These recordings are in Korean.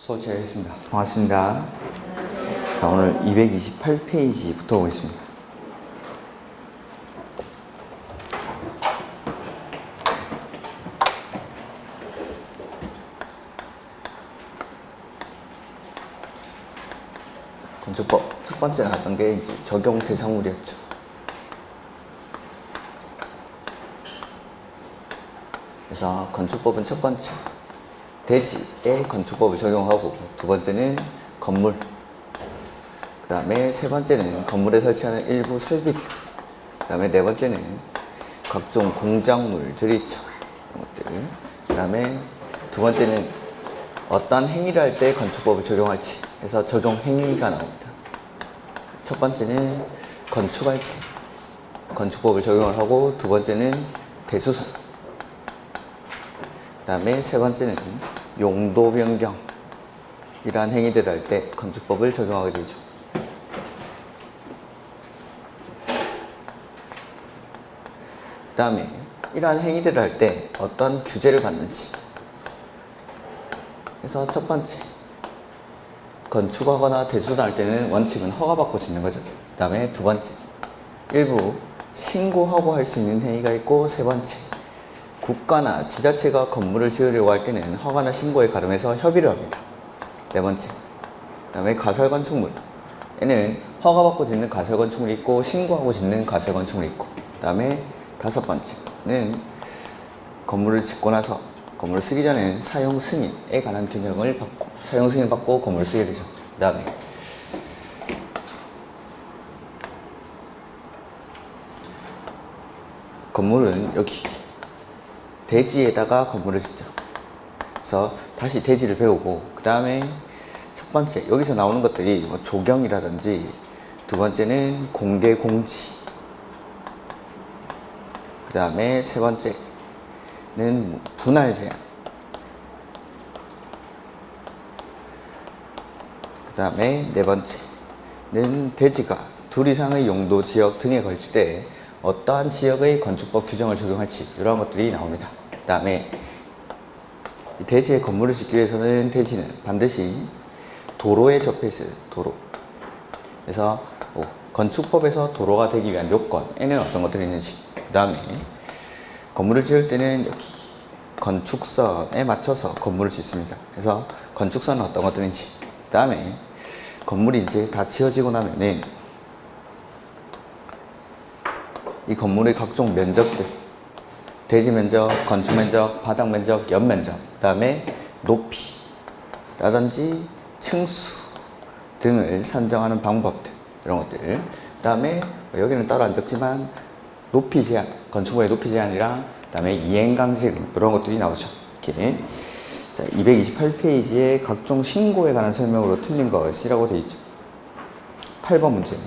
수업 시작하겠습니다. 반갑습니다. 자, 오늘 228페이지부터 보겠습니다. 건축법 첫 번째 나왔던 게 이제 적용 대상물이었죠. 그래서 건축법은 첫 번째 대지에 건축법을 적용하고, 두 번째는 건물, 그 다음에 세 번째는 건물에 설치하는 일부 설비들, 그 다음에 네 번째는 각종 공작물들이 있죠. 그 다음에 두 번째는 어떤 행위를 할 때 건축법을 적용할지 해서 적용 행위가 나옵니다. 첫 번째는 건축할 때 건축법을 적용을 하고, 두 번째는 대수선, 그 다음에 세 번째는 용도 변경, 이러한 행위들을 할 때 건축법을 적용하게 되죠. 그 다음에 이러한 행위들을 할 때 어떤 규제를 받는지 그래서 첫 번째, 건축하거나 대수선할 때는 원칙은 허가받고 짓는 거죠. 그 다음에 두 번째, 일부 신고하고 할 수 있는 행위가 있고, 세 번째, 국가나 지자체가 건물을 지으려고 할 때는 허가나 신고에 가름해서 협의를 합니다. 네 번째, 그 다음에 가설건축물에는 허가받고 짓는 가설건축물이 있고, 신고하고 짓는 가설건축물이 있고, 그 다음에 다섯 번째는 건물을 짓고 나서 건물을 쓰기 전에는 사용 승인에 관한 규정을 받고, 사용 승인을 받고 건물을 쓰게 되죠. 그 다음에 건물은 여기 대지에다가 건물을 짓죠. 그래서 다시 대지를 배우고, 그 다음에 첫 번째, 여기서 나오는 것들이 뭐 조경이라든지, 두 번째는 공개 공지, 그 다음에 세 번째는 분할 제한, 그 다음에 네 번째는 대지가 둘 이상의 용도 지역 등에 걸칠 때 어떠한 지역의 건축법 규정을 적용할지, 이러한 것들이 나옵니다. 그 다음에 대지에 건물을 짓기 위해서는 대지는 반드시 도로에 접해 있어요. 도로. 그래서 건축법에서 도로가 되기 위한 요건에는 어떤 것들이 있는지, 그 다음에 건물을 지을 때는 여기 건축선에 맞춰서 건물을 짓습니다. 그래서 건축선은 어떤 것들인지, 그 다음에 건물이 이제 다 지어지고 나면은 이 건물의 각종 면적들, 대지 면적, 건축 면적, 바닥 면적, 옆 면적, 그 다음에 높이라든지 층수 등을 산정하는 방법들, 이런 것들, 그 다음에 여기는 따로 안 적지만 높이 제한, 건축물의 높이 제한이랑 그 다음에 이행강식, 이런 것들이 나오죠. 이렇게. 자, 228페이지에 각종 신고에 관한 설명으로 틀린 것이라고 되어 있죠. 8번 문제.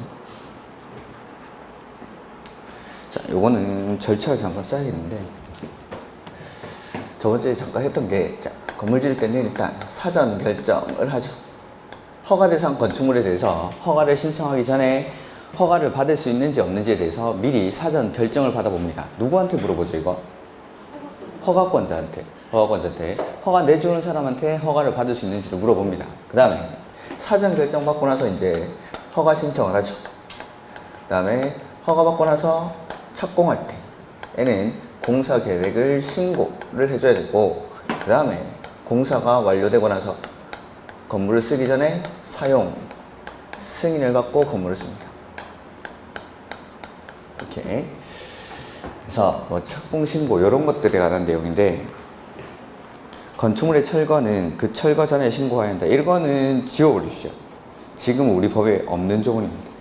자, 요거는 절차를 잠깐 써야겠는데, 저번주에 잠깐 했던 게, 자, 건물 지을 때는 일단 사전 결정을 하죠. 허가 대상 건축물에 대해서 허가를 신청하기 전에 허가를 받을 수 있는지 없는지에 대해서 미리 사전 결정을 받아봅니다. 누구한테 물어보죠, 이거? 허가권자한테. 허가 내주는 사람한테 허가를 받을 수 있는지도 물어봅니다. 그 다음에 사전 결정 받고 나서 이제 허가 신청을 하죠. 그 다음에 허가 받고 나서 착공할 때에는 공사 계획을 신고를 해줘야 되고, 그 다음에 공사가 완료되고 나서 건물을 쓰기 전에 사용 승인을 받고 건물을 씁니다. 이렇게. 그래서 뭐 착공 신고 이런 것들에 관한 내용인데, 건축물의 철거는 그 철거 전에 신고해야 한다. 이거는 지워버리시죠. 지금 우리 법에 없는 조문입니다.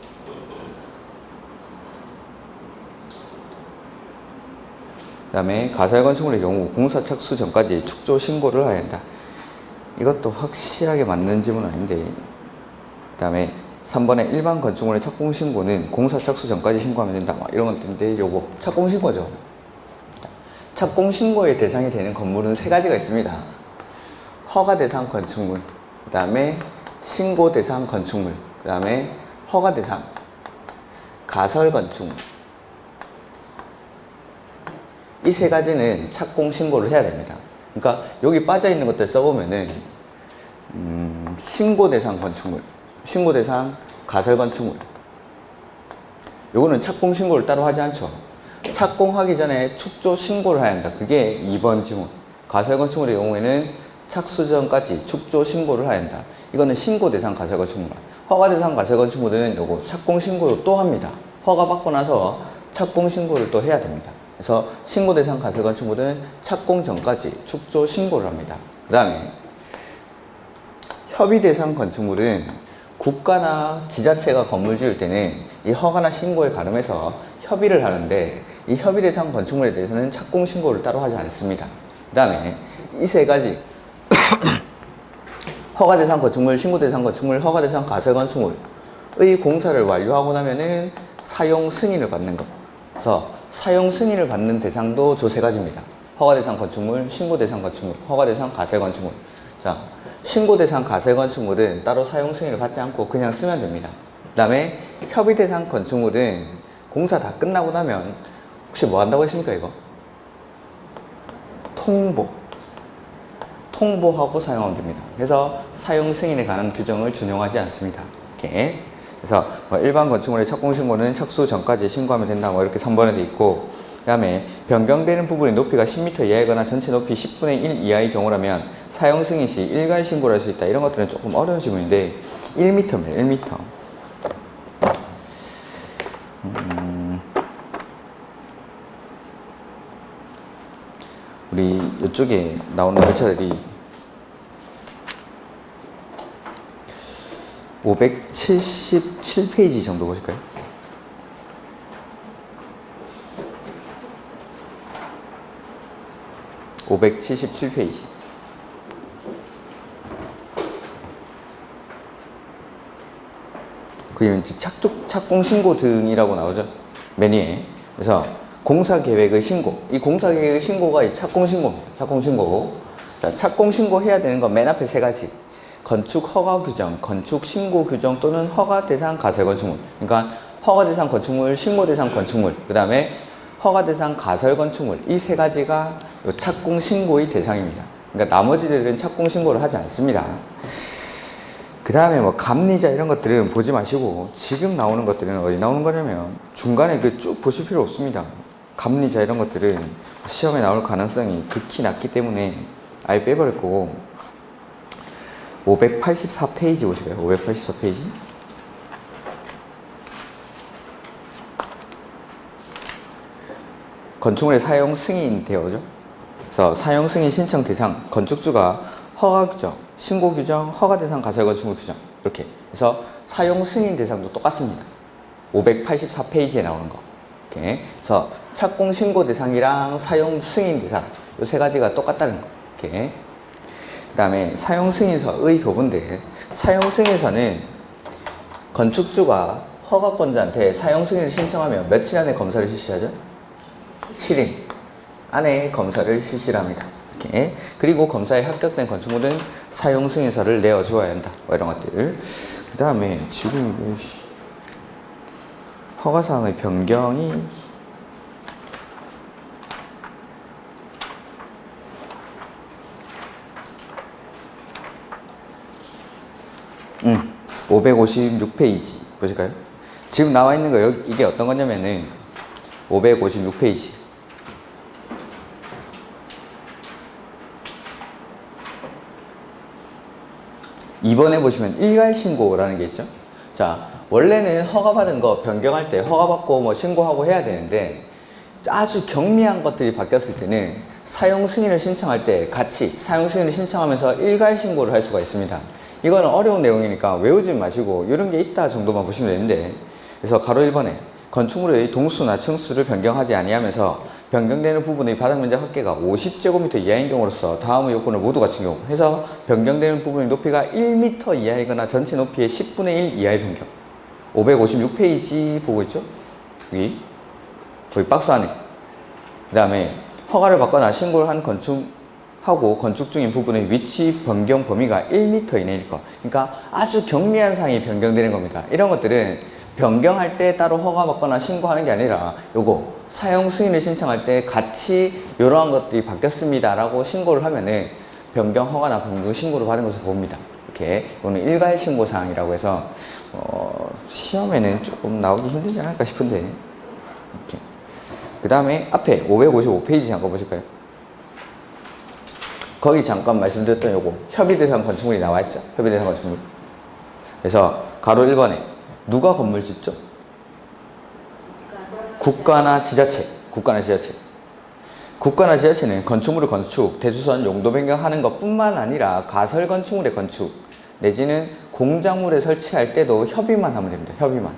그 다음에 가설건축물의 경우 공사 착수 전까지 축조 신고를 해야 한다. 이것도 확실하게 맞는 지문은 아닌데, 그 다음에 3번에 일반 건축물의 착공 신고는 공사 착수 전까지 신고하면 된다. 이런 것들인데, 요거 착공 신고죠. 착공 신고의 대상이 되는 건물은 세 가지가 있습니다. 허가 대상 건축물, 그 다음에 신고 대상 건축물, 그 다음에 허가 대상 가설 건축물. 이 세 가지는 착공 신고를 해야 됩니다. 그러니까 여기 빠져 있는 것들 써보면은 신고 대상 건축물, 신고 대상 가설 건축물. 요거는 착공 신고를 따로 하지 않죠. 착공하기 전에 축조 신고를 해야 한다. 그게 2번 지문. 가설 건축물의 경우에는 착수 전까지 축조 신고를 해야 한다. 이거는 신고 대상 가설 건축물. 허가 대상 가설 건축물은 요거 착공 신고를 또 합니다. 허가 받고 나서 착공 신고를 또 해야 됩니다. 그래서 신고 대상 가설 건축물은 착공 전까지 축조 신고를 합니다. 그 다음에 협의 대상 건축물은 국가나 지자체가 건물 지을 때는 이 허가나 신고에 가름해서 협의를 하는데, 이 협의 대상 건축물에 대해서는 착공 신고를 따로 하지 않습니다. 그 다음에 이 세 가지 허가 대상 건축물, 신고 대상 건축물, 허가 대상 가설 건축물의 공사를 완료하고 나면은 사용 승인을 받는 것. 그래서 사용 승인을 받는 대상도 저 세 가지입니다. 허가 대상 건축물, 신고 대상 건축물, 허가 대상 가설 건축물. 자, 신고 대상 가설 건축물은 따로 사용 승인을 받지 않고 그냥 쓰면 됩니다. 그 다음에 협의 대상 건축물은 공사 다 끝나고 나면 혹시 뭐 한다고 했습니까, 이거? 통보하고 사용하면 됩니다. 그래서 사용 승인에 관한 규정을 준용하지 않습니다. 이렇게. 그래서 뭐 일반 건축물의 착공 신고는 착수 전까지 신고하면 된다. 뭐 이렇게 3번에 돼 있고, 그 다음에 변경되는 부분의 높이가 10m 이하이거나 전체 높이 10분의 1 이하의 경우라면 사용 승인 시 일괄 신고를 할 수 있다. 이런 것들은 조금 어려운 지문인데 1m입니다. 1m. 우리 이쪽에 나오는 절차들이 577페이지 정도 보실까요? (577페이지) 그리고 이제 착공 신고 등이라고 나오죠, 메뉴에. 그래서 공사 계획의 신고, 이 공사 계획의 신고가 이 착공 신고입니다. 착공 신고. 자, 착공 신고 해야 되는 건 맨 앞에 세 가지. 건축 허가 규정, 건축 신고 규정 또는 허가 대상 가설 건축물. 그러니까 허가 대상 건축물, 신고 대상 건축물, 그 다음에 허가 대상 가설 건축물, 이 세 가지가 요 착공 신고의 대상입니다. 그러니까 나머지들은 착공 신고를 하지 않습니다. 그 다음에 뭐 감리자 이런 것들은 보지 마시고, 지금 나오는 것들은 어디 나오는 거냐면 중간에 그 쭉 보실 필요 없습니다. 감리자 이런 것들은 시험에 나올 가능성이 극히 낮기 때문에 아예 빼버릴 거고. 584페이지 보실까요? 584페이지. 건축물의 사용 승인 대여죠. 그래서 사용 승인 신청 대상, 건축주가 허가 규정, 신고 규정, 허가 대상 가설 건축물 규정, 이렇게. 그래서 사용 승인 대상도 똑같습니다. 584페이지에 나오는 거. 이렇게. 그래서 착공 신고 대상이랑 사용 승인 대상, 이 세 가지가 똑같다는 거. 이렇게. 그 다음에 사용 승인서의 교부인데, 사용 승인서는 건축주가 허가권자한테 사용 승인을 신청하면 며칠 안에 검사를 실시하죠? 7일 안에 검사를 실시합니다. 이렇게. 그리고 검사에 합격된 건축물은 사용 승인서를 내어주어야 한다. 뭐 이런 것들. 그 다음에 지금 허가사항의 변경이 556페이지 보실까요? 지금 나와 있는 거 이게 어떤 거냐면은 556페이지. 이번에 보시면 일괄 신고라는 게 있죠. 자, 원래는 허가받은 거 변경할 때 허가받고 뭐 신고하고 해야 되는데, 아주 경미한 것들이 바뀌었을 때는 사용 승인을 신청할 때 같이 사용 승인을 신청하면서 일괄 신고를 할 수가 있습니다. 이거는 어려운 내용이니까 외우지 마시고 이런 게 있다 정도만 보시면 되는데, 그래서 가로 1번에 건축물의 동수나 층수를 변경하지 아니하면서 변경되는 부분의 바닥 면적 합계가 50제곱미터 이하인 경우로서 다음의 요건을 모두 갖춘 경우, 해서 변경되는 부분의 높이가 1m 이하이거나 전체 높이의 10분의 1 이하의 변경. 556페이지 보고 있죠? 여기 거기 박스 안에. 그 다음에 허가를 받거나 신고를 한 건축하고 건축 중인 부분의 위치 변경 범위가 1m 이내일 것. 그러니까 아주 경미한 사항이 변경되는 겁니다. 이런 것들은 변경할 때 따로 허가 받거나 신고하는 게 아니라 요거 사용 승인을 신청할 때 같이 이러한 것들이 바뀌었습니다 라고 신고를 하면은 변경 허가나 변경 신고를 받은 것으로 봅니다. 이렇게. 이렇게 이거는 일괄 신고 사항이라고 해서 시험에는 조금 나오기 힘들지 않을까 싶은데 이렇게. 그 다음에 앞에 555페이지 잠깐 보실까요? 거기 잠깐 말씀드렸던 요거 협의대상 건축물이 나와있죠. 협의대상 건축물. 그래서 가로 1번에 누가 건물 짓죠? 국가나 지자체. 국가나 지자체. 국가나 지자체는 건축물의 건축, 대수선, 용도 변경하는 것뿐만 아니라 가설 건축물의 건축 내지는 공작물에 설치할 때도 협의만 하면 됩니다. 협의만.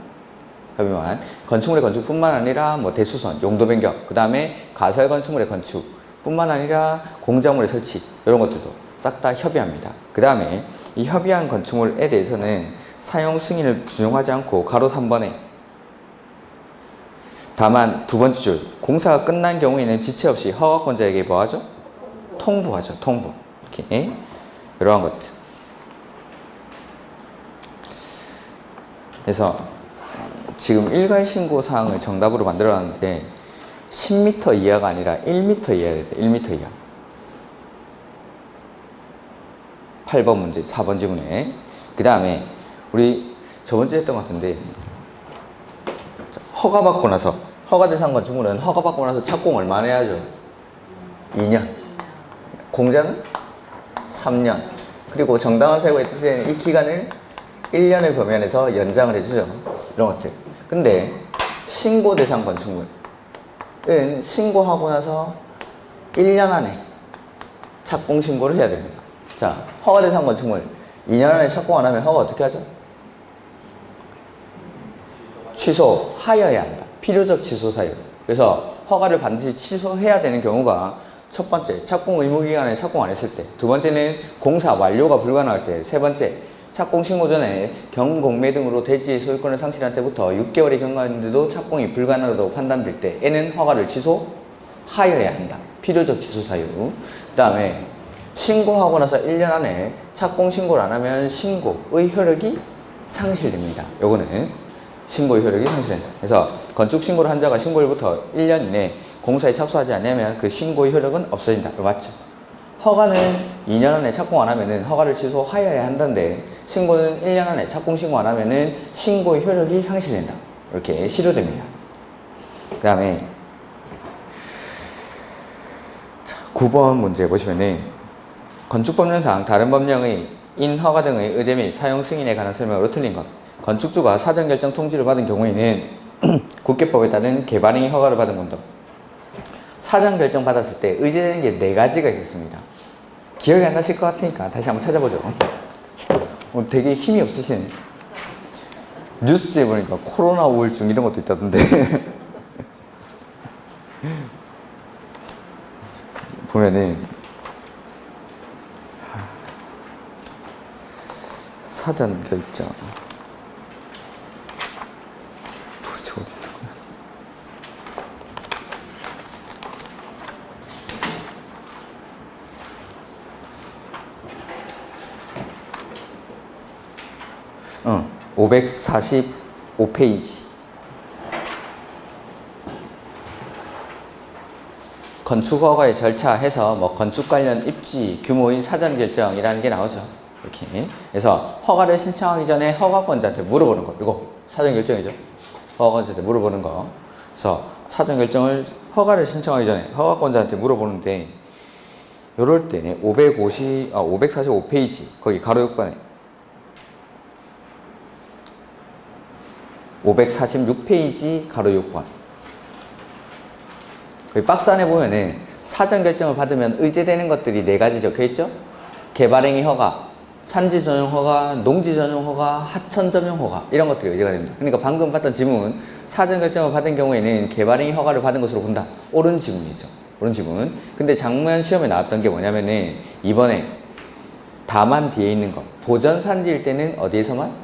건축물의 건축뿐만 아니라 뭐 대수선, 용도 변경, 그 다음에 가설 건축물의 건축뿐만 아니라 공작물의 설치 이런 것들도 싹 다 협의합니다. 그 다음에 이 협의한 건축물에 대해서는 사용 승인을 준용하지 않고 가로 3번에 다만 두 번째 줄 공사가 끝난 경우에는 지체 없이 허가권자에게 뭐하죠? 통보하죠. 통보. 이렇게 이러한 것들. 그래서 지금 일괄 신고 사항을 정답으로 만들어놨는데 10m 이하가 아니라 1m 이하야 돼. 1m 이하. 8번 문제, 4번 지문에. 그 다음에 우리 저번주에 했던 것 같은데 허가받고 나서 허가대상 건축물은 허가받고 나서 착공 얼마나 해야죠? 2년. 공장은 3년. 그리고 정당한 사유가 있을 때는 이 기간을 1년의 범위 안에서 연장을 해주죠. 이런 것들. 근데 신고대상 건축물은 신고하고 나서 1년 안에 착공 신고를 해야 됩니다. 자, 허가대상 건축물 2년 안에 착공 안 하면 허가 어떻게 하죠? 취소하여야 한다. 필요적 취소 사유. 그래서 허가를 반드시 취소해야 되는 경우가 첫 번째, 착공 의무 기간에 착공 안 했을 때. 두 번째는 공사 완료가 불가능할 때. 세 번째, 착공 신고 전에 경공매 등으로 대지 소유권을 상실한 때부터 6개월이 경과했는데도 착공이 불가능하다고 판단될 때에는 허가를 취소하여야 한다. 필요적 취소 사유. 그 다음에 신고하고 나서 1년 안에 착공 신고를 안 하면 신고의 효력이 상실됩니다. 요거는 신고의 효력이 상실된다. 그래서 건축 신고를 한 자가 신고일부터 1년 이내 공사에 착수하지 않으면 그 신고의 효력은 없어진다. 이거 맞죠? 허가는 2년 안에 착공 안 하면은 허가를 취소하여야 한다는데 신고는 1년 안에 착공 신고 안 하면은 신고의 효력이 상실된다. 이렇게 시료됩니다. 그 다음에 9번 문제 보시면은 건축법령상 다른 법령의 인허가 등의 의제 및 사용 승인에 관한 설명으로 틀린 것. 건축주가 사전결정 통지를 받은 경우에는 국계법에 따른 개발행위 허가를 받은 건도. 사전결정 받았을 때 의제되는 게 4가지가 있었습니다. 기억이 안 나실 것 같으니까 다시 한번 찾아보죠. 되게 힘이 없으신 뉴스에 보니까 코로나 우울증 이런 것도 있다던데 보면은 사전결정 도대체 어디 있던 거야? 응, 545페이지. 건축허가의 절차 해서 뭐 건축 관련 입지, 규모의 사전 결정이라는 게 나오죠. 이렇게. 그래서 허가를 신청하기 전에 허가권자한테 물어보는 거. 이거 사전 결정이죠. 허가권자한테 물어보는 거. 그래서 사전 결정을 허가를 신청하기 전에 허가권자한테 물어보는데 요럴 때 545페이지 거기 가로 6번에 546페이지 가로 6번. 박스 안에 보면은 사전 결정을 받으면 의제되는 것들이 4가지 적혀있죠? 개발행위 허가, 산지 전용 허가, 농지 전용 허가, 하천 전용 허가 이런 것들이 의제가 됩니다. 그러니까 방금 봤던 지문 사전 결정을 받은 경우에는 개발행위 허가를 받은 것으로 본다. 옳은 지문이죠. 옳은 지문. 근데 작년 시험에 나왔던 게 뭐냐면은 이번에 다만 뒤에 있는 거 보전 산지일 때는 어디에서만?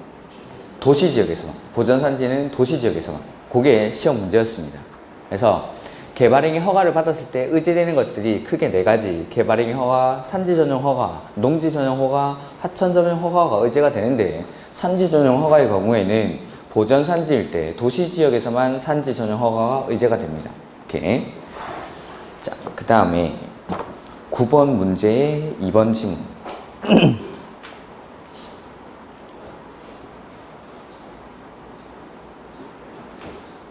도시지역에서만. 보전산지는 도시지역에서만. 그게 시험 문제였습니다. 그래서 개발행위 허가를 받았을 때 의제되는 것들이 크게 4가지. 개발행위 허가, 산지 전용 허가, 농지 전용 허가, 하천 전용 허가가 의제가 되는데 산지 전용 허가의 경우에는 보전산지일 때 도시지역에서만 산지 전용 허가가 의제가 됩니다. 이렇게. 자, 그 다음에 9번 문제의 2번 지문.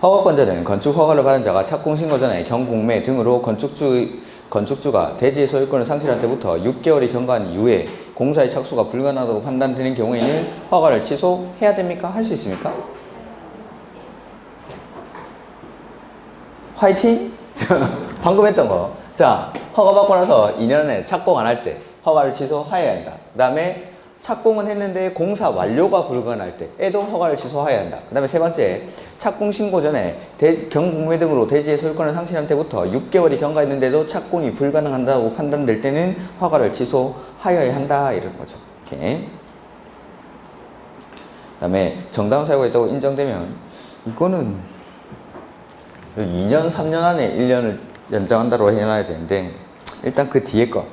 허가권자는 건축 허가를 받은 자가 착공 신고 전에 경공매 등으로 건축주가 대지의 소유권을 상실한 때부터 6개월이 경과한 이후에 공사의 착수가 불가능하다고 판단되는 경우에는 허가를 취소해야 됩니까? 할 수 있습니까? 화이팅! 방금 했던 거. 자, 허가 받고 나서 2년 안에 착공 안 할 때 허가를 취소해야 한다. 그 다음에 착공은 했는데 공사 완료가 불가능할 때에도 허가를 취소해야 한다. 그 다음에 세 번째, 착공 신고 전에 경공매 등으로 대지의 소유권을 상실한 때부터 6개월이 경과했는데도 착공이 불가능하다고 판단될 때는 허가를 취소하여야 한다. 이런 거죠. 이렇게. 그 다음에 정당 사유가 있다고 인정되면 이거는 2년, 3년 안에 1년을 연장한다고 해놔야 되는데 일단 그 뒤에 거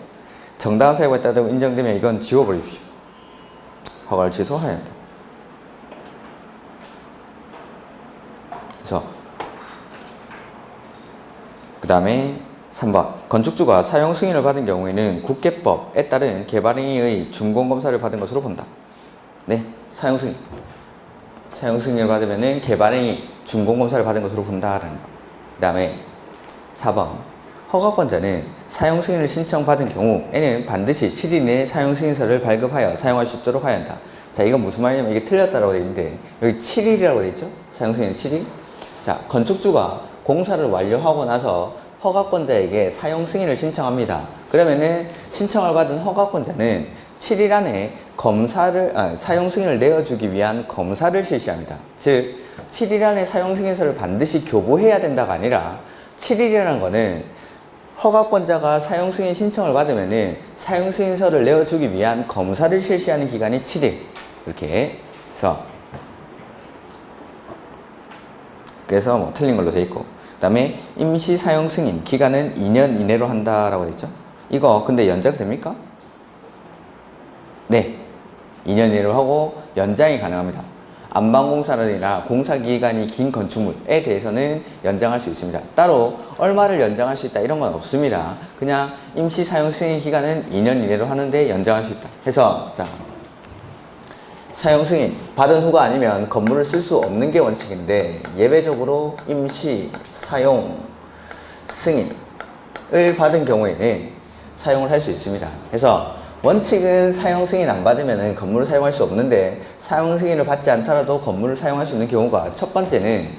정당한 사유가 있다고 인정되면 이건 지워버립시오. 허가를 취소해야 한다. 그래서 그 다음에 3번 건축주가 사용 승인을 받은 경우에는 국계법에 따른 개발행위의 준공검사를 받은 것으로 본다. 네, 사용 승인을 받으면은 개발행위 준공검사를 받은 것으로 본다라는 거. 그 다음에 4번 허가권자는 사용 승인을 신청받은 경우에는 반드시 7일 내에 사용 승인서를 발급하여 사용할 수 있도록 해야 한다. 자, 이건 무슨 말이냐면 이게 틀렸다라고 되어 있는데 여기 7일이라고 되어 있죠? 사용 승인 7일. 자, 건축주가 공사를 완료하고 나서 허가권자에게 사용 승인을 신청합니다. 그러면은 신청을 받은 허가권자는 7일 안에 사용 승인을 내어주기 위한 검사를 실시합니다. 즉, 7일 안에 사용 승인서를 반드시 교부해야 된다가 아니라 7일이라는 거는 허가권자가 사용 승인 신청을 받으면은 사용 승인서를 내어주기 위한 검사를 실시하는 기간이 7일. 이렇게 해서 그래서 뭐 틀린 걸로 돼 있고. 그 다음에 임시 사용 승인 기간은 2년 이내로 한다라고 돼 있죠. 이거 근데 연장됩니까? 네. 2년 이내로 하고 연장이 가능합니다. 안방공사라든가 공사기간이 긴 건축물에 대해서는 연장할 수 있습니다. 따로 얼마를 연장할 수 있다 이런 건 없습니다. 그냥 임시 사용 승인 기간은 2년 이내로 하는데 연장할 수 있다. 해서 자, 사용 승인 받은 후가 아니면 건물을 쓸 수 없는 게 원칙인데 예외적으로 임시 사용 승인을 받은 경우에는 사용을 할 수 있습니다. 그래서 원칙은 사용 승인 안 받으면 건물을 사용할 수 없는데 사용 승인을 받지 않더라도 건물을 사용할 수 있는 경우가 첫 번째는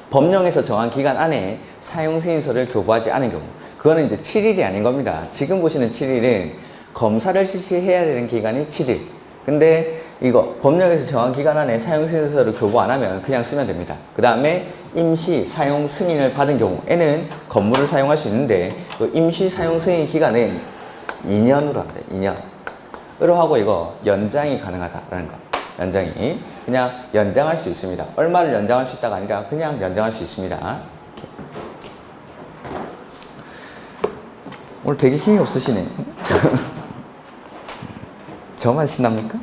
법령에서 정한 기간 안에 사용 승인서를 교부하지 않은 경우. 그거는 이제 7일이 아닌 겁니다. 지금 보시는 7일은 검사를 실시해야 되는 기간이 7일. 근데 이거 법령에서 정한 기간 안에 사용 승인서를 교부 안 하면 그냥 쓰면 됩니다. 그 다음에 임시 사용 승인을 받은 경우에는 건물을 사용할 수 있는데 그 임시 사용 승인 기간은 2년으로 합니다. 2년으로 하고 이거 연장이 가능하다라는 거. 연장이 그냥 연장할 수 있습니다. 얼마를 연장할 수 있다가 아니라 그냥 연장할 수 있습니다. 오늘 되게 힘이 없으시네. 저만 신납니까?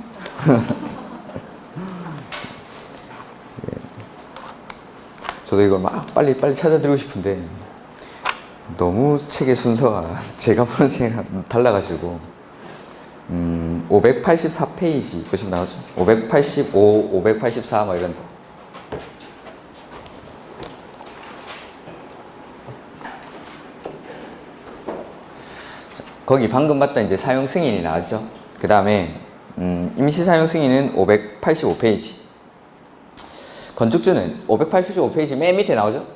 저도 이걸 막 빨리 찾아드리고 싶은데 너무 책의 순서가 제가 보는 책이랑 달라가지고 584페이지 보시면 나오죠. 585, 584 뭐 이런 데. 거기 방금 봤던 이제 사용 승인이 나왔죠. 그 다음에 임시 사용 승인은 585페이지. 건축주는 585페이지 맨 밑에 나오죠.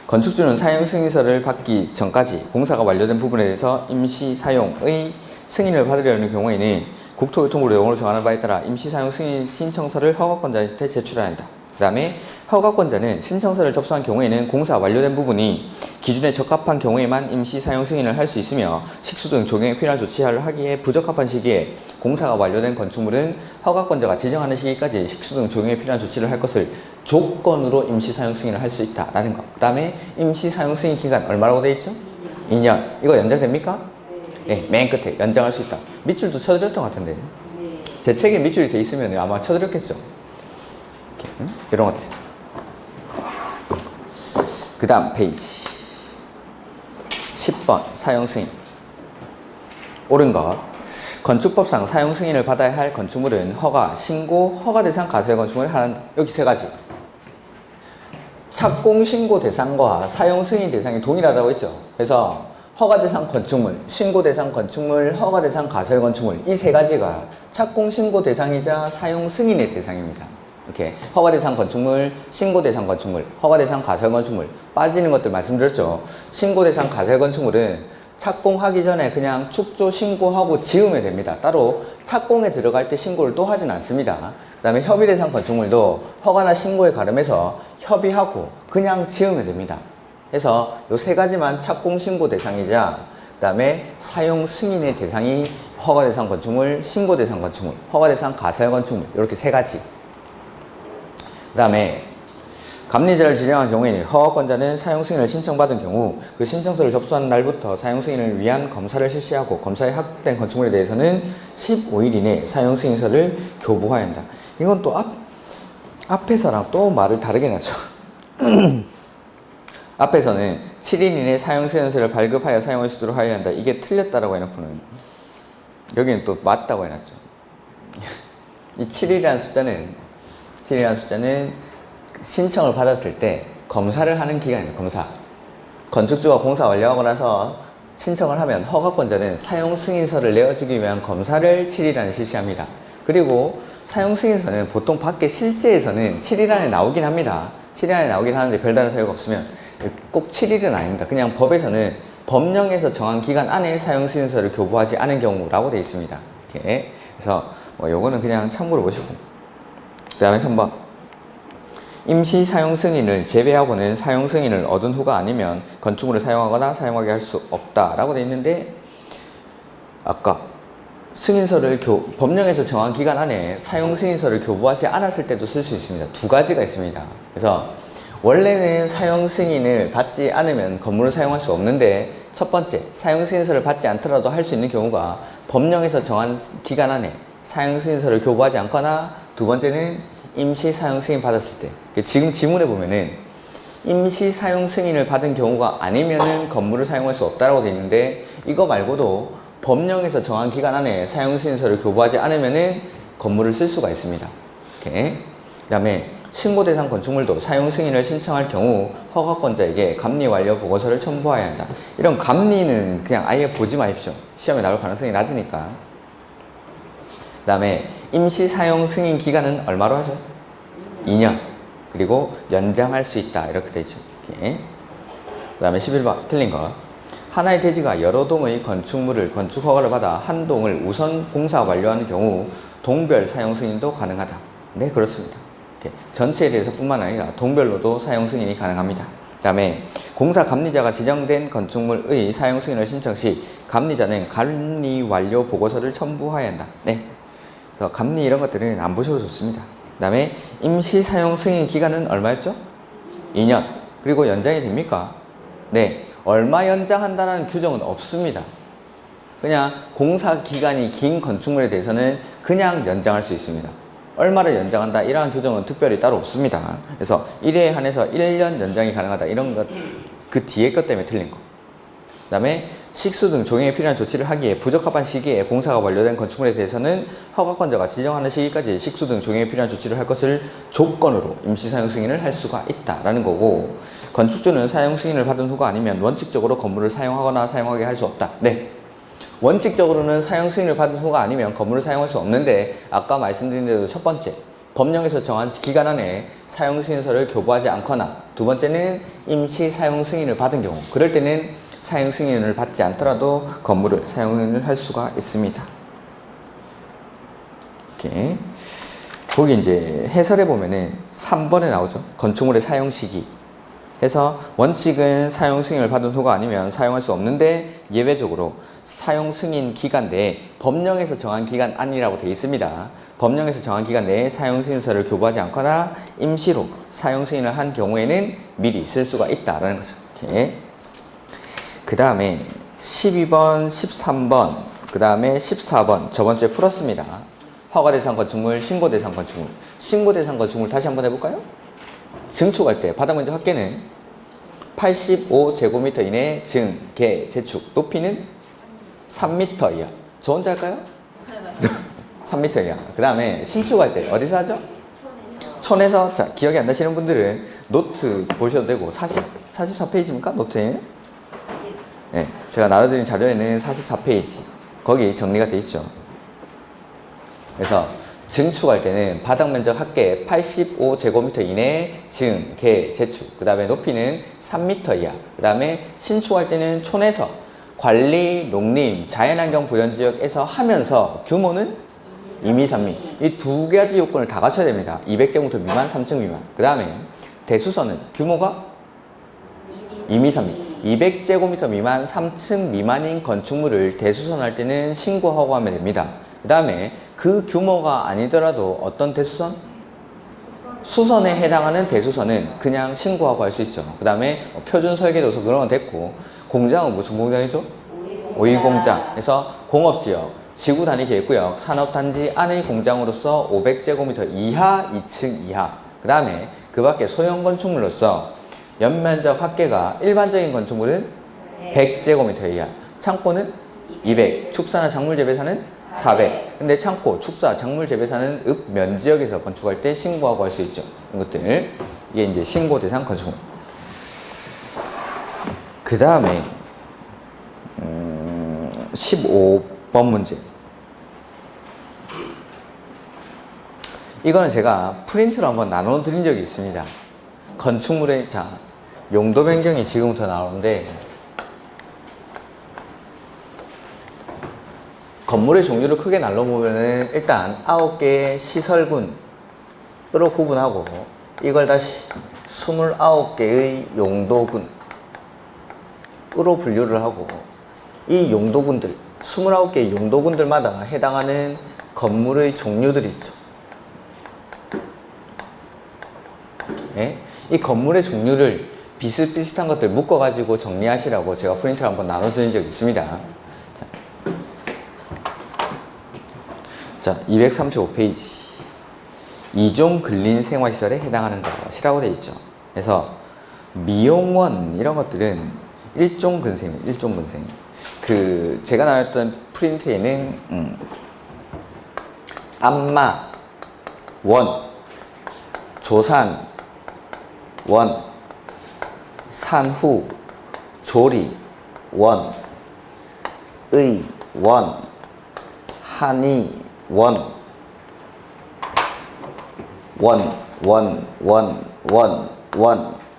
건축주는 사용 승인서를 받기 전까지 공사가 완료된 부분에 대해서 임시 사용의 승인을 받으려는 경우에는 국토교통부로 용어로 정하는 바에 따라 임시 사용 승인 신청서를 허가권자한테 제출해야 한다. 그 다음에 허가권자는 신청서를 접수한 경우에는 공사 완료된 부분이 기준에 적합한 경우에만 임시 사용 승인을 할 수 있으며 식수 등 조경에 필요한 조치를 하기에 부적합한 시기에 공사가 완료된 건축물은 허가권자가 지정하는 시기까지 식수 등 조경에 필요한 조치를 할 것을 조건으로 임시 사용 승인을 할 수 있다라는 것. 그 다음에 임시 사용 승인 기간 얼마라고 되어 있죠? 2년. 이거 연장됩니까? 네, 맨 끝에 연장할 수 있다. 밑줄도 쳐드렸던 것 같은데 제 책에 밑줄이 돼 있으면 아마 쳐드렸겠죠. 이렇게, 이런 것들. 그 다음 페이지 10번 사용 승인. 옳은 것. 건축법상 사용 승인을 받아야 할 건축물은 허가, 신고, 허가 대상 가설 건축물을 하는 여기 세 가지. 착공 신고 대상과 사용 승인 대상이 동일하다고 했죠. 그래서 허가 대상 건축물, 신고 대상 건축물, 허가 대상 가설 건축물 이 세 가지가 착공 신고 대상이자 사용 승인의 대상입니다. 이렇게 허가 대상 건축물, 신고 대상 건축물, 허가 대상 가설 건축물 빠지는 것들 말씀드렸죠. 신고 대상 가설 건축물은 착공하기 전에 그냥 축조 신고하고 지으면 됩니다. 따로 착공에 들어갈 때 신고를 또 하진 않습니다. 그 다음에 협의 대상 건축물도 허가나 신고에 가름해서 협의하고 그냥 지으면 됩니다. 그래서 이 세 가지만 착공 신고 대상이자 그 다음에 사용 승인의 대상이 허가 대상 건축물, 신고 대상 건축물, 허가 대상 가설 건축물 이렇게 세 가지. 그 다음에 감리자를 지정한 경우에는 허가권자는 사용 승인을 신청받은 경우 그 신청서를 접수한 날부터 사용 승인을 위한 검사를 실시하고 검사에 합격된 건축물에 대해서는 15일 이내 사용 승인서를 교부해야 한다. 이건 또 앞에서랑 또 말을 다르게 놨죠. 앞에서는 7일 이내 사용 승인서를 발급하여 사용할 수 있도록 하여야 한다. 이게 틀렸다라고 해놓고는 여기는 또 맞다고 해놨죠. 이 7일이라는 숫자는 신청을 받았을 때 검사를 하는 기간입니다. 검사. 건축주가 공사 완료하고 나서 신청을 하면 허가권자는 사용 승인서를 내어주기 위한 검사를 7일 안에 실시합니다. 그리고 사용 승인서는 보통 밖에 실제에서는 7일 안에 나오긴 합니다. 7일 안에 나오긴 하는데 별다른 사유가 없으면 꼭 7일은 아닙니다. 그냥 법에서는 법령에서 정한 기간 안에 사용 승인서를 교부하지 않은 경우라고 되어 있습니다. 이렇게. 그래서 요거는 그냥 참고로 보시고. 그 다음에 3번. 임시 사용 승인을 제외하고는 사용 승인을 얻은 후가 아니면 건축물을 사용하거나 사용하게 할 수 없다라고 되어 있는데, 아까 승인서를 법령에서 정한 기간 안에 사용 승인서를 교부하지 않았을 때도 쓸 수 있습니다. 두 가지가 있습니다. 그래서 원래는 사용 승인을 받지 않으면 건물을 사용할 수 없는데, 첫 번째 사용 승인서를 받지 않더라도 할 수 있는 경우가 법령에서 정한 기간 안에 사용 승인서를 교부하지 않거나, 두 번째는 임시 사용 승인 받았을 때. 지금 지문에 보면은 임시 사용 승인을 받은 경우가 아니면은 건물을 사용할 수 없다라고 되어 있는데, 이거 말고도 법령에서 정한 기간 안에 사용 승인서를 교부하지 않으면은 건물을 쓸 수가 있습니다. 이렇게. 그다음에 신고 대상 건축물도 사용 승인을 신청할 경우 허가권자에게 감리 완료 보고서를 첨부해야 한다. 이런 감리는 그냥 아예 보지 마십시오. 시험에 나올 가능성이 낮으니까. 그다음에 임시 사용 승인 기간은 얼마로 하죠? 2년. 그리고 연장할 수 있다. 이렇게 되죠. 이렇게. 그다음에 11번 틀린 거. 하나의 대지가 여러 동의 건축물을 건축 허가를 받아 한 동을 우선 공사 완료하는 경우 동별 사용 승인도 가능하다. 네, 그렇습니다. 이렇게. 전체에 대해서 뿐만 아니라 동별로도 사용 승인이 가능합니다. 그 다음에 공사 감리자가 지정된 건축물의 사용 승인을 신청 시 감리자는 감리 완료 보고서를 첨부해야 한다. 네. 그래서 감리 이런 것들은 안 보셔도 좋습니다. 그 다음에 임시 사용 승인 기간은 얼마였죠? 2년. 그리고 연장이 됩니까? 네. 얼마 연장한다는 규정은 없습니다. 그냥 공사 기간이 긴 건축물에 대해서는 그냥 연장할 수 있습니다. 얼마를 연장한다 이러한 규정은 특별히 따로 없습니다. 그래서 1회에 한해서 1년 연장이 가능하다 이런 것, 그 뒤에 것 때문에 틀린 거. 그 다음에 식수 등 종용에 필요한 조치를 하기에 부적합한 시기에 공사가 완료된 건축물에 대해서는 허가권자가 지정하는 시기까지 식수 등 종용에 필요한 조치를 할 것을 조건으로 임시 사용 승인을 할 수가 있다라는 거고, 건축주는 사용 승인을 받은 후가 아니면 원칙적으로 건물을 사용하거나 사용하게 할 수 없다. 네. 원칙적으로는 사용 승인을 받은 후가 아니면 건물을 사용할 수 없는데, 아까 말씀드린 대로 첫 번째 법령에서 정한 기간 안에 사용 승인서를 교부하지 않거나, 두 번째는 임시 사용 승인을 받은 경우, 그럴 때는 사용 승인을 받지 않더라도 건물을 사용을 할 수가 있습니다. 이렇게. 거기 이제 해설해 보면은 3번에 나오죠. 건축물의 사용 시기. 해서 원칙은 사용 승인을 받은 후가 아니면 사용할 수 없는데, 예외적으로 사용 승인 기간 내에 법령에서 정한 기간 안이라고 되어 있습니다. 법령에서 정한 기간 내에 사용 승인서를 교부하지 않거나 임시로 사용 승인을 한 경우에는 미리 쓸 수가 있다라는 거죠. 이렇게. 그 다음에 12번, 13번, 그 다음에 14번 저번 주에 풀었습니다. 허가 대상 건축물, 신고 대상 건축물. 신고 대상 건축물 다시 한번 해볼까요? 증축할 때 바닥 면적 합계는 85제곱미터 이내 증, 개, 재축, 높이는 3m 이하. 저 혼자 할까요? 3m 이하. 그 다음에 신축할 때 어디서 하죠? 촌에서. 자, 기억이 안 나시는 분들은 노트 보셔도 되고 44페이지입니까? 노트에? 네, 제가 나눠드린 자료에는 44페이지 거기 정리가 돼 있죠. 그래서 증축할 때는 바닥 면적 합계 85제곱미터 이내 증, 개, 재축. 그 다음에 높이는 3m 이하. 그 다음에 신축할 때는 촌에서 관리, 농림, 자연환경 부연지역에서 하면서 규모는 2미, 3미. 이 두 가지 요건을 다 갖춰야 됩니다. 200제곱미터 미만, 3층 미만. 그 다음에 대수선은 규모가 2미, 3미. 200제곱미터 미만, 3층 미만인 건축물을 대수선할 때는 신고하고 하면 됩니다. 그 다음에 그 규모가 아니더라도 어떤 대수선? 수선에 해당하는 대수선은 그냥 신고하고 할 수 있죠. 그 다음에 표준 설계도서 그런 건 됐고, 공장은 무슨 공장이죠? 오이공장. 그래서 공업지역, 지구 단위 계획구역, 산업단지 안의 공장으로서 500제곱미터 이하, 2층 이하. 그 다음에 그 밖에 소형 건축물로서 연면적 합계가 일반적인 건축물은 100제곱미터 이하, 창고는 200, 축사나 작물 재배사는 400. 근데 창고, 축사, 작물 재배사는 읍 면지역에서 건축할 때 신고하고 할 수 있죠. 이것들. 이게 이제 신고 대상 건축물. 그 다음에 15번 문제. 이거는 제가 프린트로 한번 나눠 드린 적이 있습니다. 건축물의, 자, 용도 변경이 지금부터 나오는데, 건물의 종류를 크게 나눠보면은 일단 9개의 시설군으로 구분하고, 이걸 다시 29개의 용도군으로 분류를 하고, 이 용도군들, 29개의 용도군들마다 해당하는 건물의 종류들이 있죠. 네? 이 건물의 종류를 비슷비슷한 것들 묶어가지고 정리하시라고 제가 프린트를 한번 나눠드린 적이 있습니다. 자, 235페이지. 2종 근린 생활시설에 해당하는 것이라고 되어 있죠. 그래서 미용원 이런 것들은 일종 근생입니다. 일종 근생. 그 제가 나눴던 프린트에는 안마, 원, 조산, 원, 산후, 조리, 원, 의, 원, 한의, 원,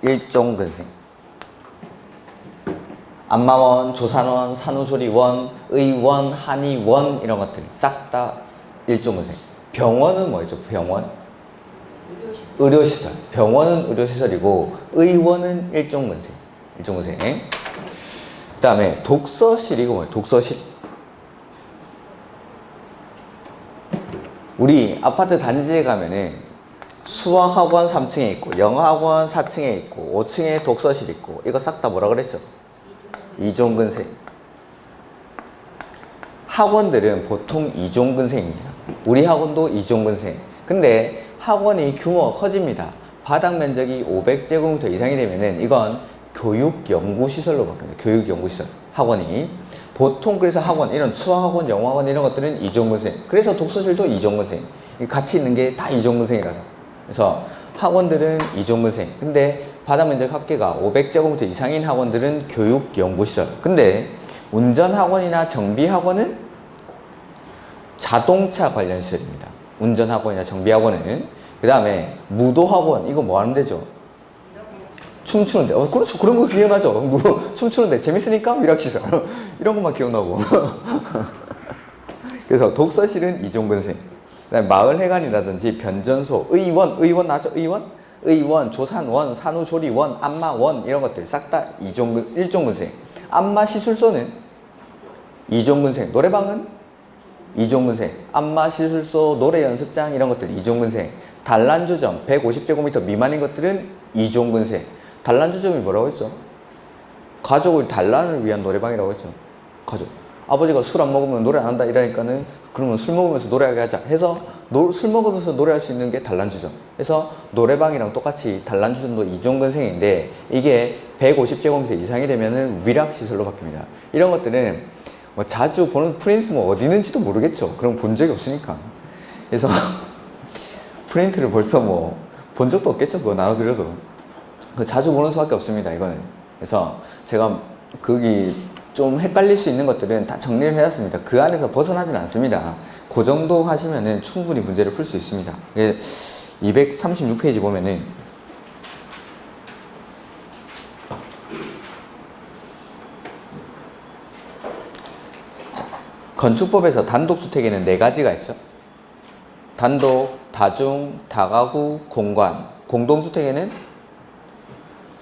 일종 근생. 안마원, 조산원, 산후조리원, 의원, 한의원 이런 것들 싹 다 일종 근생. 병원은 뭐죠? 병원? 의료시설. 병원은 의료시설이고 의원은 일종 근생. 일종 근생. 그 다음에 독서실. 이거 뭐예요? 독서실. 우리 아파트 단지에 가면은 수학학원 3층에 있고 영어학원 4층에 있고 5층에 독서실 있고 이거 싹 다 뭐라 그랬죠? 이종근생. 학원들은 보통 이종근생입니다. 우리 학원도 이종근생. 근데 학원이 규모가 커집니다. 바닥 면적이 500제곱미터 이상이 되면은 이건 교육연구시설로 바뀝니다. 교육연구시설. 학원이. 보통 그래서 학원, 이런 수학학원, 영어학원 이런 것들은 이종근생. 그래서 독서실도 이종근생. 같이 있는 게 다 이종근생이라서. 그래서 학원들은 이종근생. 근데 바닥 면적 합계가 500제곱미터 이상인 학원들은 교육연구시설. 근데 운전학원이나 정비학원은 자동차 관련 시설입니다. 운전학원이나 정비학원은. 그 다음에 무도학원. 이거 뭐 하는 데죠? 춤추는데. 그렇죠. 그런 거 기억나죠? 춤추는데 재밌으니까 미락시설. 이런 것만 기억나고. 그래서 독서실은 이종근생. 그 다음에 마을회관이라든지 변전소, 의원 나죠? 의원, 조산원, 산후조리원, 안마원 이런 것들 싹 다 일종근생. 안마시술소는 이종근생. 노래방은 이종근생. 안마시술소, 노래연습장 이런 것들 이종근생. 단란주점 150제곱미터 미만인 것들은 이종근생. 단란주점이 뭐라고 했죠? 가족을 단란을 위한 노래방이라고 했죠. 가족. 아버지가 술 안 먹으면 노래 안 한다 이러니까는 그러면 술 먹으면서 노래하게 하자 해서 술 먹으면서 노래할 수 있는 게 단란주점. 그래서 노래방이랑 똑같이 단란주점도 이종근생인데 이게 150제곱미터 이상이 되면은 위락시설로 바뀝니다. 이런 것들은 뭐 자주 보는 프린스 뭐 어디 있는지도 모르겠죠. 그럼 본 적이 없으니까. 그래서 프린트를 벌써 뭐 본 적도 없겠죠. 그거 나눠드려도. 자주 보는 수밖에 없습니다. 이거는. 그래서 제가 거기 좀 헷갈릴 수 있는 것들은 다 정리를 해놨습니다. 그 안에서 벗어나진 않습니다. 그 정도 하시면은 충분히 문제를 풀 수 있습니다. 236페이지 보면은 건축법에서 단독주택에는 4가지가 있죠. 단독, 다중, 다가구, 공관. 공동주택에는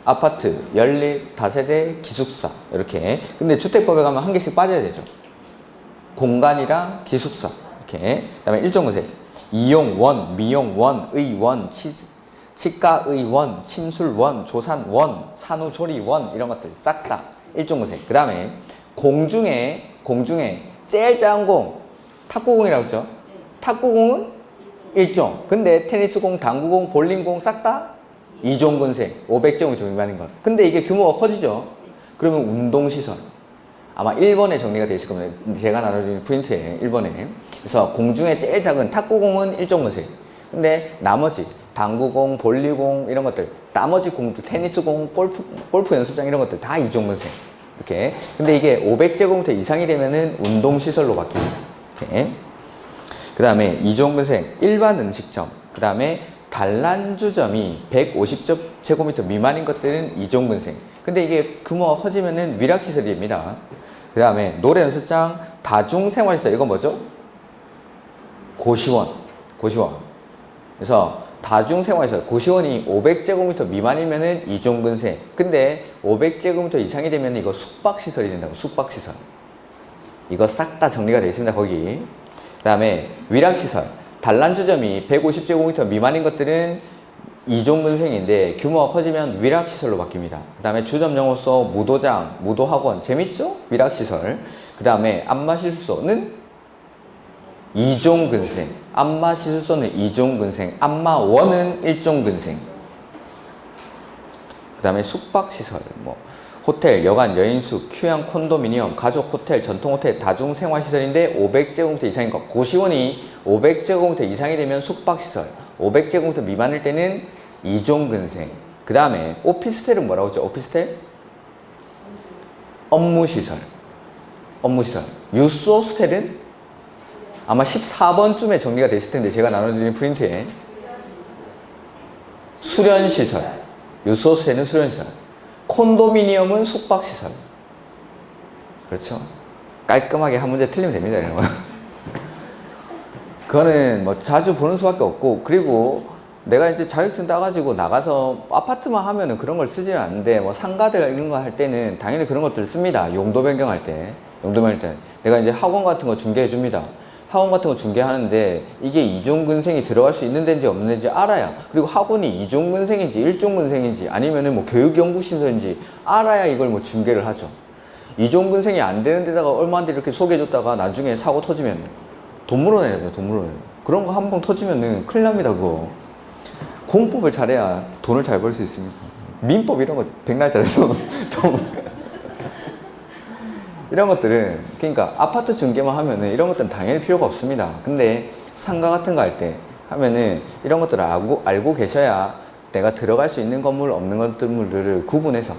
아파트, 연립, 다세대, 기숙사 이렇게. 근데 주택법에 가면 한 개씩 빠져야 되죠. 공간이랑 기숙사 이렇게. 그다음에 일종근색, 이용원, 미용원, 의원, 치과의원, 침술원, 조산원, 산후조리원 이런 것들 싹 다 일종근색. 그 다음에 공중에 제일 작은 공 탁구공이라고 하죠. 탁구공은 1종. 근데 테니스공, 당구공, 볼링공 싹 다 2종근색 500제곱미터 미만인 것. 근데 이게 규모가 커지죠. 그러면 운동시설 아마 1번에 정리가 되어 있을 겁니다. 제가 나눠드린 프린트에 1번에. 그래서 공중에 제일 작은 탁구공은 1종근색. 근데 나머지 당구공, 볼리공 이런 것들, 나머지 공들, 테니스공, 골프 연습장 이런 것들 다 2종근색. 이렇게. 근데 이게 500제곱미터 이상이 되면은 운동시설로 바뀝니다. 이렇게. 그 다음에 2종근색 일반 음식점. 그 다음에 단란주점이 150제곱미터 미만인 것들은 2종근색. 근데 이게 규모가 커지면은 위락시설입니다. 그 다음에 노래연습장, 다중생활시설. 이건 뭐죠? 고시원. 그래서 다중생활시설, 고시원이 500제곱미터 미만이면은 2종근색. 근데 500제곱미터 이상이 되면 이거 숙박시설이 된다고. 숙박시설. 이거 싹 다 정리가 되어 있습니다. 거기. 그 다음에 위락시설. 단란주점이 150제곱미터 미만인 것들은 2종근생인데 규모가 커지면 위락시설로 바뀝니다. 그 다음에 주점영어소, 무도장, 무도학원. 재밌죠? 위락시설. 그 다음에 안마시술소는 2종근생. 안마시술소는 2종근생. 안마원은 1종근생. 그 다음에 숙박시설. 뭐 호텔, 여관, 여인숙, 휴양 콘도미니엄, 가족 호텔, 전통 호텔, 다중생활시설인데 500제곱미터 이상인 것. 고시원이 500제곱미터 이상이 되면 숙박시설. 500제곱미터 미만일 때는 2종근생. 그 다음에 오피스텔은 뭐라고 했죠? 오피스텔? 업무시설. 유스호스텔은 아마 14번쯤에 정리가 됐을 텐데 제가 나눠드린 프린트에 수련시설. 유스호스텔은 수련시설. 콘도미니엄은 숙박시설. 그렇죠? 깔끔하게 한 문제 틀리면 됩니다. 이런 거. 그거는 뭐 자주 보는 수밖에 없고, 그리고 내가 이제 자격증 따가지고 나가서 아파트만 하면은 그런 걸 쓰지는 않는데, 뭐 상가들 이런 거 할 때는 당연히 그런 것들을 씁니다. 용도 변경할 때. 내가 이제 학원 같은 거 중개해 줍니다. 학원 같은 거 중개하는데 이게 2종근생이 들어갈 수 있는 데인지 없는 데인지 알아야, 그리고 학원이 2종근생인지 1종근생인지 아니면은 뭐 교육연구시설인지 알아야 이걸 뭐 중개를 하죠. 2종근생이 안 되는 데다가 얼마인데 이렇게 소개해 줬다가 나중에 사고 터지면 돈 물어내야 돼요. 돈 물어내요. 그런 거 한 번 터지면은 큰일 납니다. 그거 공법을 잘해야 돈을 잘 벌 수 있습니다. 민법 이런 거 백날 잘해서 이런 것들은, 그러니까 아파트 중개만 하면은 이런 것들은 당연히 필요가 없습니다. 근데 상가 같은 거 할 때 하면은 이런 것들을 알고 계셔야 내가 들어갈 수 있는 건물 없는 것들을 구분해서,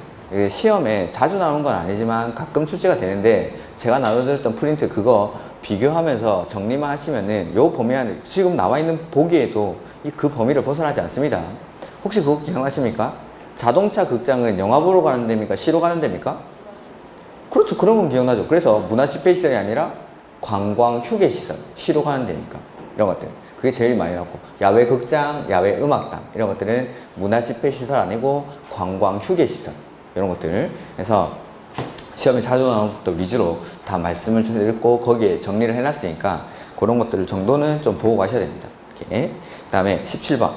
시험에 자주 나오는 건 아니지만 가끔 출제가 되는데 제가 나눠드렸던 프린트 그거 비교하면서 정리만 하시면은 요 범위 안에 지금 나와 있는 보기에도 그 범위를 벗어나지 않습니다. 혹시 그거 기억나십니까? 자동차 극장은 영화 보러 가는 데입니까? 시로 가는 데입니까? 그렇죠. 그런 건 기억나죠. 그래서 문화집회시설이 아니라 관광휴게시설, 시로 가는 데니까 이런 것들 그게 제일 많이 나왔고, 야외 극장, 야외 음악당 이런 것들은 문화집회시설 아니고 관광휴게시설 이런 것들. 그래서 시험에 자주 나오는 것들 위주로 다 말씀을 좀 드렸고 거기에 정리를 해놨으니까 그런 것들 정도는 좀 보고 가셔야 됩니다. 이렇게. 그 다음에 17번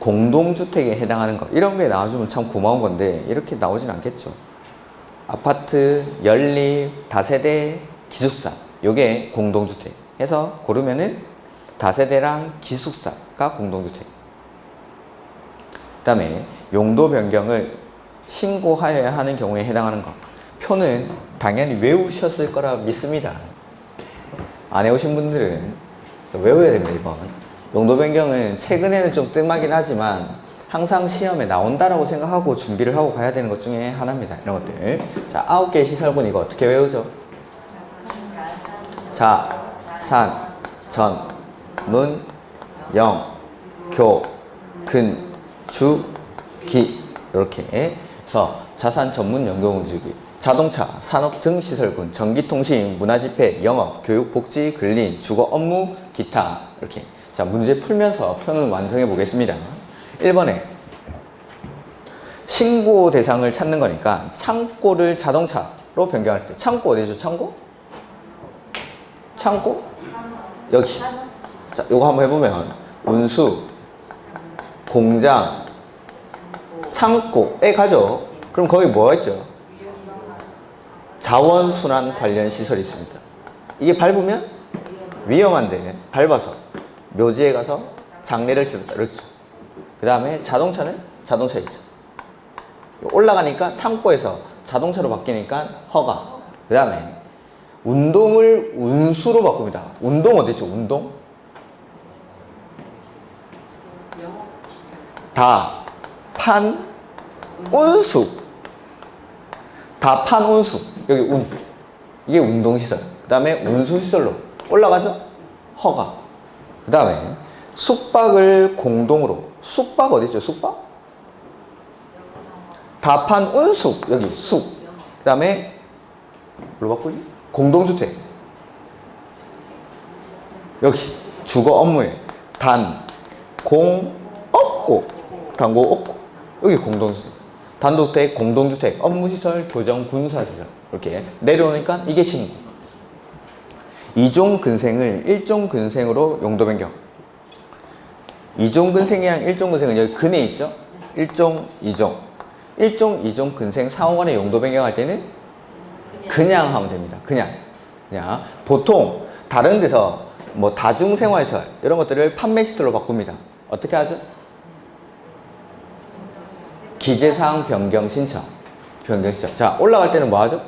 공동주택에 해당하는 것, 이런 게 나와주면 참 고마운 건데 이렇게 나오진 않겠죠. 아파트, 연립, 다세대, 기숙사, 요게 공동주택 해서 고르면은 다세대랑 기숙사가 공동주택. 그 다음에 용도 변경을 신고하여야 하는 경우에 해당하는 것, 표는 당연히 외우셨을 거라 믿습니다. 안 외우신 분들은 외워야 됩니다, 이건. 용도 변경은 최근에는 좀 뜸하긴 하지만 항상 시험에 나온다라고 생각하고 준비를 하고 가야 되는 것 중에 하나입니다. 이런 것들. 자, 9개의 시설군 이거 어떻게 외우죠? 자, 산, 전, 문, 영, 교, 근, 주, 기. 이렇게 해서 자산, 전문, 연구공주기, 자동차, 산업 등 시설군, 전기통신, 문화집회, 영업, 교육, 복지, 근린, 주거, 업무, 기타. 이렇게. 자, 문제 풀면서 표는 완성해 보겠습니다. 1번에 신고 대상을 찾는 거니까 창고를 자동차로 변경할 때 창고 어디죠? 창고? 창고? 여기. 자, 요거 한번 해보면 운수, 공장, 창고에 가죠. 그럼 거기 뭐가 있죠? 자원순환 관련 시설이 있습니다. 이게 밟으면 위험한데 밟아서 묘지에 가서 장례를 치렀다. 그렇죠. 그 다음에 자동차는 자동차 있죠. 올라가니까 창고에서 자동차로 바뀌니까 허가. 그 다음에 운동을 운수로 바꿉니다. 운동 어디죠? 운동? 다, 판, 운수. 다, 판, 운수. 여기 운. 이게 운동시설. 그 다음에 운수시설로 올라가죠? 허가. 그 다음에 숙박을 공동으로. 숙박 어디죠? 숙박? 다판 운숙. 여기 숙. 그 다음에 뭘로 바꾸지? 공동주택. 여기 주거 업무에 단, 공, 업고. 단고 업고. 여기 공동주택. 단독주택, 공동주택, 업무시설, 교정, 군사시설. 이렇게 내려오니까 이게 신고. 2종 근생을 1종 근생으로 용도 변경. 2종 근생이랑 1종 근생은 여기 근에 있죠? 1종, 2종. 1종, 2종 근생 상호간의 용도 변경할 때는 그냥 하면 됩니다. 그냥. 보통 다른 데서 뭐 다중생활시설 이런 것들을 판매시설로 바꿉니다. 어떻게 하죠? 기재사항 변경 신청. 변경 신청. 자, 올라갈 때는 뭐 하죠?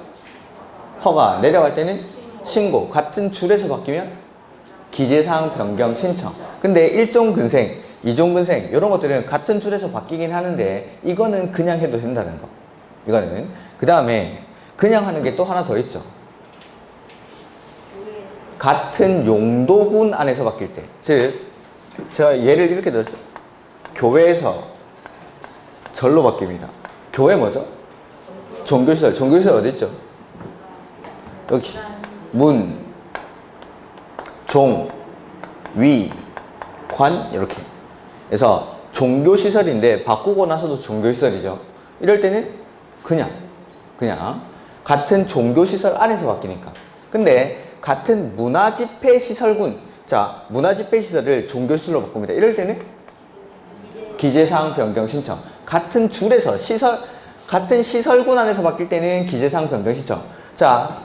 허가. 내려갈 때는 신고. 같은 줄에서 바뀌면 기재사항 변경 신청. 근데 1종 근생, 2종 근생 이런 것들은 같은 줄에서 바뀌긴 하는데 이거는 그냥 해도 된다는 거. 이거는. 그 다음에 그냥 하는 게 또 하나 더 있죠. 같은 용도군 안에서 바뀔 때. 즉 제가 예를 이렇게 들었어요. 교회에서 절로 바뀝니다. 교회 뭐죠? 종교시설. 종교시설 어디 있죠? 여기 문, 종, 위, 관 이렇게. 그래서 종교시설인데 바꾸고 나서도 종교시설이죠. 이럴 때는 그냥 같은 종교시설 안에서 바뀌니까. 근데 같은 문화집회시설군. 자, 문화집회시설을 종교시설로 바꿉니다. 이럴 때는 기재사항 변경 신청. 같은 줄에서 시설, 같은 시설군 안에서 바뀔 때는 기재사항 변경 신청. 자,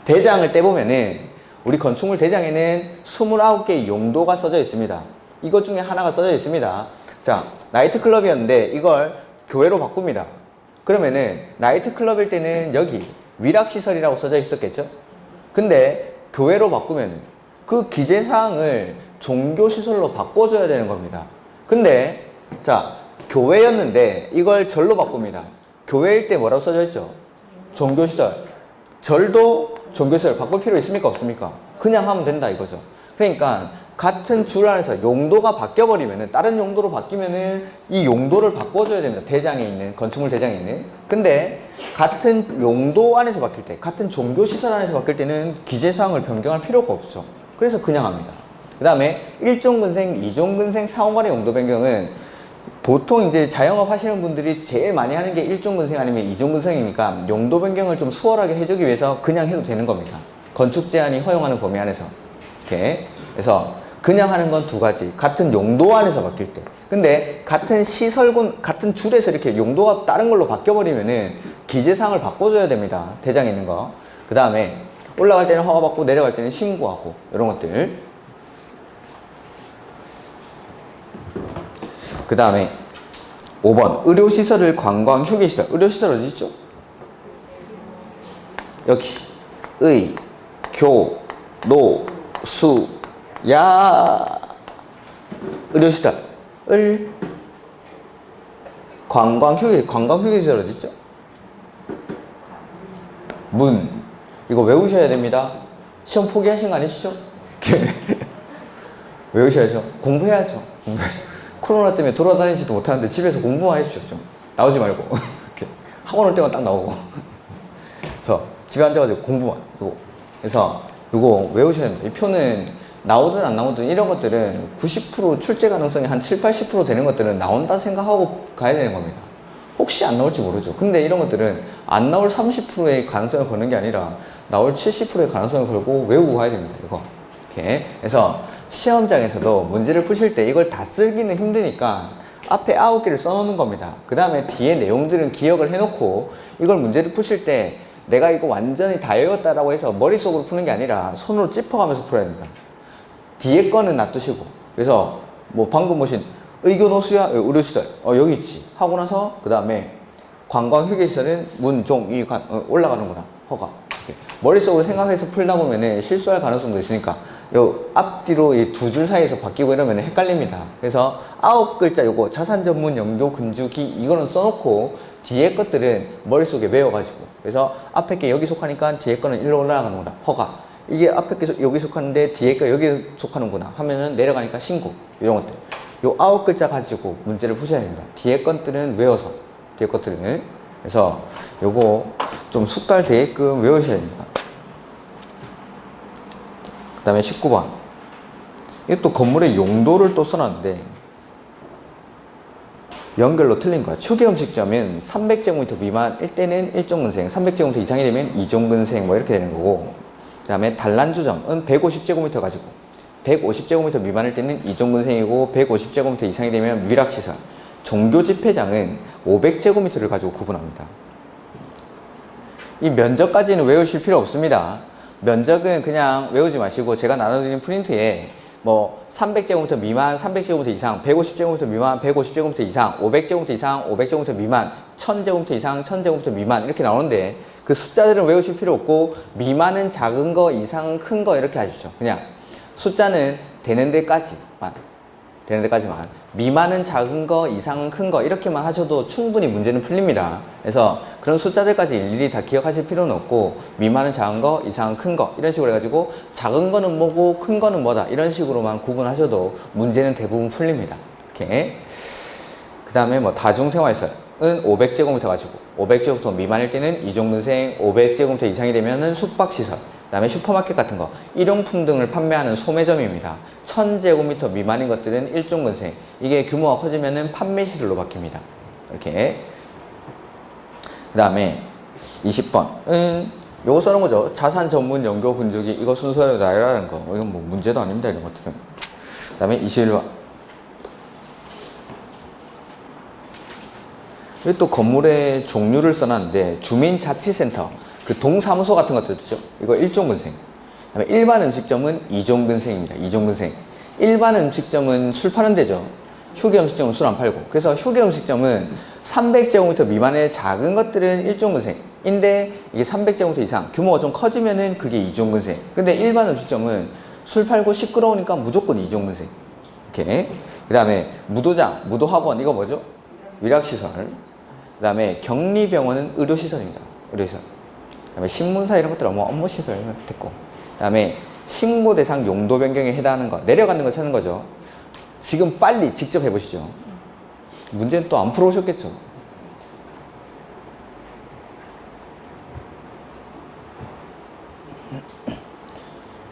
대장을 떼보면은 우리 건축물 대장에는 29개의 용도가 써져 있습니다. 이것 중에 하나가 써져 있습니다. 자, 나이트클럽이었는데 이걸 교회로 바꿉니다. 그러면은 나이트클럽일 때는 여기 위락시설이라고 써져 있었겠죠? 근데 교회로 바꾸면은 그 기재사항을 종교시설로 바꿔줘야 되는 겁니다. 근데 자, 교회였는데 이걸 절로 바꿉니다. 교회일 때 뭐라고 써져 있죠? 종교시설. 절도 종교시설 바꿀 필요 있습니까? 없습니까? 그냥 하면 된다 이거죠. 그러니까 같은 줄 안에서 용도가 바뀌어버리면은 다른 용도로 바뀌면은 이 용도를 바꿔줘야 됩니다. 대장에 있는, 건축물 대장에 있는. 근데 같은 용도 안에서 바뀔 때, 같은 종교시설 안에서 바뀔 때는 기재사항을 변경할 필요가 없죠. 그래서 그냥 합니다. 그 다음에 1종 근생, 2종 근생, 상호간의 용도 변경은 보통 이제 자영업 하시는 분들이 제일 많이 하는 게 1종 근생 아니면 2종 근생이니까 용도 변경을 좀 수월하게 해주기 위해서 그냥 해도 되는 겁니다. 건축 제한이 허용하는 범위 안에서. 이렇게. 그래서 그냥 하는 건 두 가지. 같은 용도 안에서 바뀔 때. 근데 같은 시설군, 같은 줄에서 이렇게 용도가 다른 걸로 바뀌어버리면은 기재사항을 바꿔줘야 됩니다. 대장에 있는 거. 그 다음에 올라갈 때는 허가받고 내려갈 때는 신고하고 이런 것들. 그 다음에 5번 의료시설을 관광 휴게시설. 의료시설 어디 있죠? 여기 의, 교, 노, 수, 야 의료시설을 관광휴게시설 어딨죠? 문 이거 외우셔야 됩니다. 시험 포기하신 거 아니시죠? 외우셔야죠. 공부해야죠. 코로나 때문에 돌아다니지도 못하는데 집에서 공부만 해주십시오. 좀 나오지 말고 이렇게 학원 올 때만 딱 나오고 그래서 집에 앉아가지고 공부만. 그래서 이거 외우셔야 됩니다. 이 표는 나오든 안 나오든 이런 것들은 90% 출제 가능성이 한 7, 80% 되는 것들은 나온다 생각하고 가야 되는 겁니다. 혹시 안 나올지 모르죠. 근데 이런 것들은 안 나올 30%의 가능성을 거는 게 아니라 나올 70%의 가능성을 걸고 외우고 가야 됩니다. 이거. 이렇게. 그래서 시험장에서도 문제를 푸실 때 이걸 다 쓰기는 힘드니까 앞에 9개를 써놓는 겁니다. 그 다음에 뒤에 내용들은 기억을 해놓고 이걸 문제를 푸실 때 내가 이거 완전히 다 외웠다라고 해서 머릿속으로 푸는 게 아니라 손으로 짚어가면서 풀어야 됩니다. 뒤에 거는 놔두시고. 그래서 뭐 방금 보신 의교노수야 의료시설 여기 있지 하고 나서 그 다음에 관광휴게시설은 문, 종, 위, 관 올라가는구나 허가. 머릿속으로 생각해서 풀다 보면은 실수할 가능성도 있으니까 요 앞뒤로 이 두 줄 사이에서 바뀌고 이러면 헷갈립니다. 그래서 9글자 요거 자산 전문 연교 근주기 이거는 써놓고 뒤에 것들은 머릿속에 외워가지고 그래서 앞에 게 여기 속하니까 뒤에 거는 일로 올라가는구나 허가. 이게 앞에 게 여기 속하는데 뒤에 거 여기 속하는구나 하면은 내려가니까 신고. 이런 것들 요 9글자 가지고 문제를 푸셔야 됩니다. 뒤에 것들은 외워서 뒤에 것들은. 그래서 요거 좀 숙달되게끔 외우셔야 됩니다. 그 다음에 19번 이게 또 건물의 용도를 또 써놨는데 연결로 틀린 거야. 휴게음식점은 300제곱미터 미만일 때는 1종근생, 300제곱미터 이상이 되면 2종근생 뭐 이렇게 되는 거고, 그 다음에 단란주점은 150제곱미터 가지고 150제곱미터 미만일 때는 2종근생이고 150제곱미터 이상이 되면 위락시설, 종교집회장은 500제곱미터를 가지고 구분합니다. 이 면적까지는 외우실 필요 없습니다. 면적은 그냥 외우지 마시고 제가 나눠드린 프린트에 뭐 300제곱미터 미만, 300제곱미터 이상, 150제곱미터 미만, 150제곱미터 이상, 500제곱미터 이상, 500제곱미터 미만, 1000제곱미터 이상, 1000제곱미터 미만 이렇게 나오는데 그 숫자들은 외우실 필요 없고 미만은 작은 거, 이상은 큰 거 이렇게 하십시오. 그냥 숫자는 되는 데까지만 미만은 작은 거, 이상은 큰 거 이렇게만 하셔도 충분히 문제는 풀립니다. 그래서 그런 숫자들까지 일일이 다 기억하실 필요는 없고 미만은 작은 거, 이상은 큰 거 이런 식으로 해가지고 작은 거는 뭐고 큰 거는 뭐다 이런 식으로만 구분하셔도 문제는 대부분 풀립니다. 이렇게. 그 다음에 뭐 다중생활시설은 500제곱미터 가지고 500제곱미터 미만일 때는 2종근생, 500제곱미터 이상이 되면은 숙박시설, 그 다음에 슈퍼마켓 같은 거, 일용품 등을 판매하는 소매점입니다. 1000제곱미터 미만인 것들은 1종근생, 이게 규모가 커지면은 판매시설로 바뀝니다. 이렇게. 그 다음에 20번은 요거 써놓은 거죠. 자산 전문 연교 분주기, 이거 순서대로 나열하는 거. 이건 뭐 문제도 아닙니다, 이런 것들은. 그 다음에 21번. 여기 또 건물의 종류를 써놨는데 주민자치센터, 그 동사무소 같은 것들 있죠. 이거 1종근생. 그다음에 일반 음식점은 2종근생입니다. 2종근생. 일반 음식점은 술 파는 데죠. 휴게 음식점은 술 안 팔고. 그래서 휴게 음식점은 300제곱미터 미만의 작은 것들은 1종근생인데 이게 300제곱미터 이상 규모가 좀 커지면은 그게 2종근생. 근데 일반 음식점은 술 팔고 시끄러우니까 무조건 2종근생. 이렇게. 그다음에 무도장, 무도학원 이거 뭐죠? 위락시설. 그다음에 격리병원은 의료시설입니다. 의료시설. 그다음에 신문사 이런 것들은 뭐 업무시설 됐고, 그다음에 신고 대상 용도 변경에 해당하는 거, 내려가는 거 찾는 거죠. 지금 빨리 직접 해보시죠. 문제는 또 안 풀어오셨겠죠.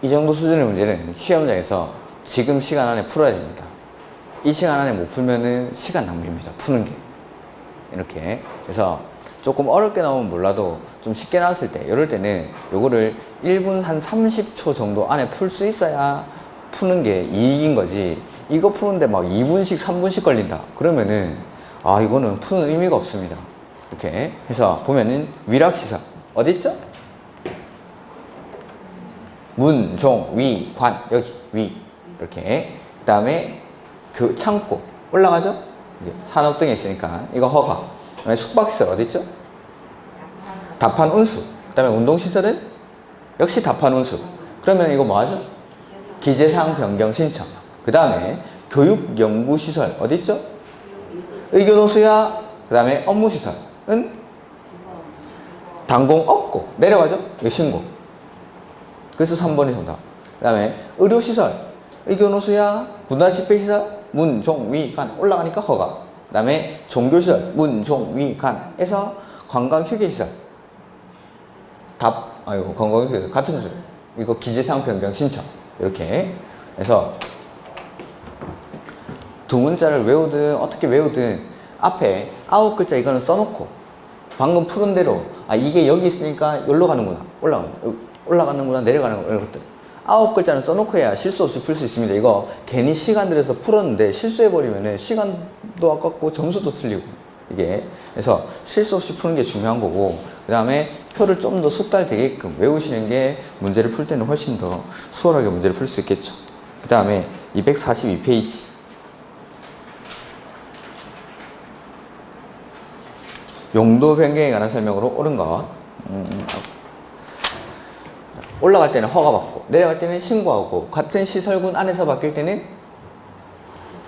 이 정도 수준의 문제는 시험장에서 지금 시간 안에 풀어야 됩니다. 이 시간 안에 못 풀면은 시간 낭비입니다. 푸는 게. 이렇게. 그래서 조금 어렵게 나오면 몰라도 좀 쉽게 나왔을 때, 이럴 때는 요거를 1분 한 30초 정도 안에 풀 수 있어야 푸는 게 이익인 거지, 이거 푸는데 막 2분씩 3분씩 걸린다 그러면은 이거는 푸는 의미가 없습니다. 이렇게 해서 보면은 위락시설 어디 있죠? 문, 종, 위, 관, 여기 위 이렇게. 그 다음에 그 창고 올라가죠? 산업 등에 있으니까 이거 허가. 그다음에 숙박시설 어디 있죠? 답한 운수. 그 다음에 운동시설은 역시 답한 운수. 그러면 이거 뭐 하죠? 기재사항 변경 신청. 그 다음에 교육연구시설 어디 있죠? 의견호수야. 그 다음에 업무시설은 단공 없고 내려가죠? 이거 신고. 그래서 3번이 정답. 그 다음에 의료시설 의견호수야. 문화집회시설 문종위간 올라가니까 허가. 그 다음에 종교시설 문종위간에서 관광휴게시설 답. 아이고 관광휴게시설 같은 줄. 이거 기재사항 변경 신청. 이렇게 해서 두 문자를 외우든 어떻게 외우든 앞에 9글자 이거는 써놓고 방금 푸른 대로 이게 여기 있으니까 여기로 가는구나 올라가는구나 내려가는구나 이런 것들 9글자는 써놓고 해야 실수 없이 풀 수 있습니다. 이거 괜히 시간 들여서 풀었는데 실수해버리면 시간도 아깝고 점수도 틀리고 이게 그래서 실수 없이 푸는 게 중요한 거고 그 다음에 표를 좀 더 숙달되게끔 외우시는 게 문제를 풀 때는 훨씬 더 수월하게 문제를 풀 수 있겠죠. 그 다음에 242페이지 용도 변경에 관한 설명으로 옳은 것. 올라갈 때는 허가받고 내려갈 때는 신고하고 같은 시설군 안에서 바뀔 때는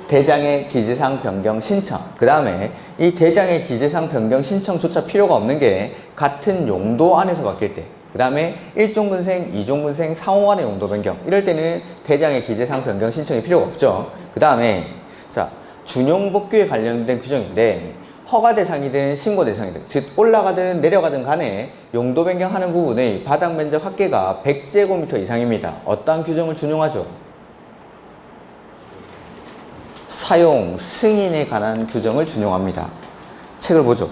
대장의 기재사항 변경 신청. 그 다음에 이 대장의 기재사항 변경 신청조차 필요가 없는 게 같은 용도 안에서 바뀔 때. 그 다음에 1종근생, 2종근생, 상호간의 용도 변경. 이럴 때는 대장의 기재사항 변경 신청이 필요가 없죠. 그 다음에 자 준용복귀에 관련된 규정인데 허가 대상이든 신고 대상이든 즉 올라가든 내려가든 간에 용도 변경하는 부분의 바닥 면적 합계가 100제곱미터 이상입니다. 어떠한 규정을 준용하죠? 사용 승인에 관한 규정을 준용합니다. 책을 보죠.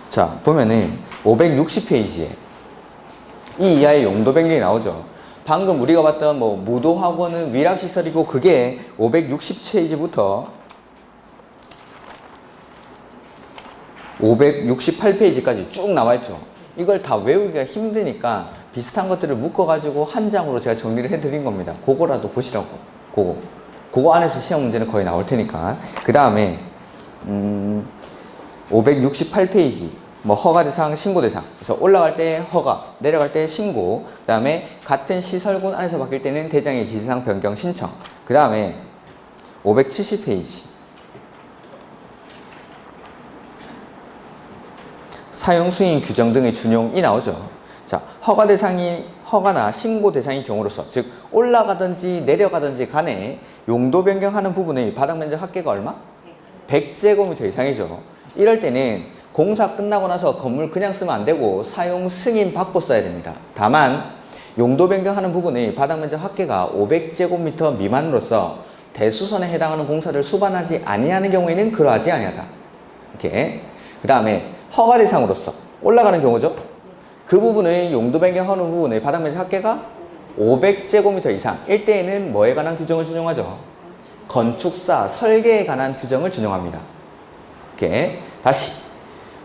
자 보면은 560페이지에 이 이하의 용도 변경이 나오죠. 방금 우리가 봤던 무도학원은 위락시설이고 그게 560페이지부터 568페이지까지 쭉 나와있죠. 이걸 다 외우기가 힘드니까 비슷한 것들을 묶어가지고 한 장으로 제가 정리를 해드린 겁니다. 그거라도 보시라고. 그거 안에서 시험 문제는 거의 나올 테니까. 그 다음에 568페이지 허가 대상, 신고 대상. 그래서 올라갈 때 허가, 내려갈 때 신고. 그 다음에 같은 시설군 안에서 바뀔 때는 대장의 기재사항 변경 신청. 그 다음에 570페이지. 사용 승인 규정 등의 준용이 나오죠. 자, 허가 대상이 허가나 신고 대상인 경우로서 즉 올라가든지 내려가든지 간에 용도 변경하는 부분의 바닥 면적 합계가 얼마? 100제곱미터 이상이죠. 이럴 때는 공사 끝나고 나서 건물 그냥 쓰면 안 되고 사용 승인 받고 써야 됩니다. 다만 용도 변경하는 부분의 바닥 면적 합계가 500제곱미터 미만으로서 대수선에 해당하는 공사를 수반하지 아니하는 경우에는 그러하지 아니하다. 이렇게. 그 다음에 허가 대상으로서 올라가는 경우죠. 그 부분의 용도 변경하는 부분의 바닥 면적 합계가 500제곱미터 이상. 일때에는 뭐에 관한 규정을 준용하죠? 건축사 설계에 관한 규정을 준용합니다. 이렇게. 다시.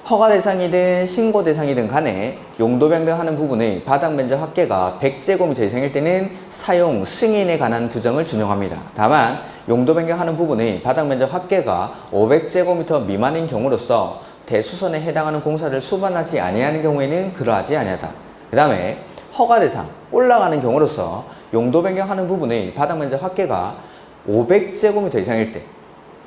허가 대상이든 신고 대상이든 간에 용도 변경하는 부분의 바닥 면적 합계가 100제곱미터 이상일 때는 사용 승인에 관한 규정을 준용합니다. 다만 용도 변경하는 부분의 바닥 면적 합계가 500제곱미터 미만인 경우로서 대수선에 해당하는 공사를 수반하지 아니하는 경우에는 그러하지 아니하다. 그 다음에 허가 대상 올라가는 경우로서 용도 변경하는 부분의 바닥 면적 합계가 500제곱미터 이상일 때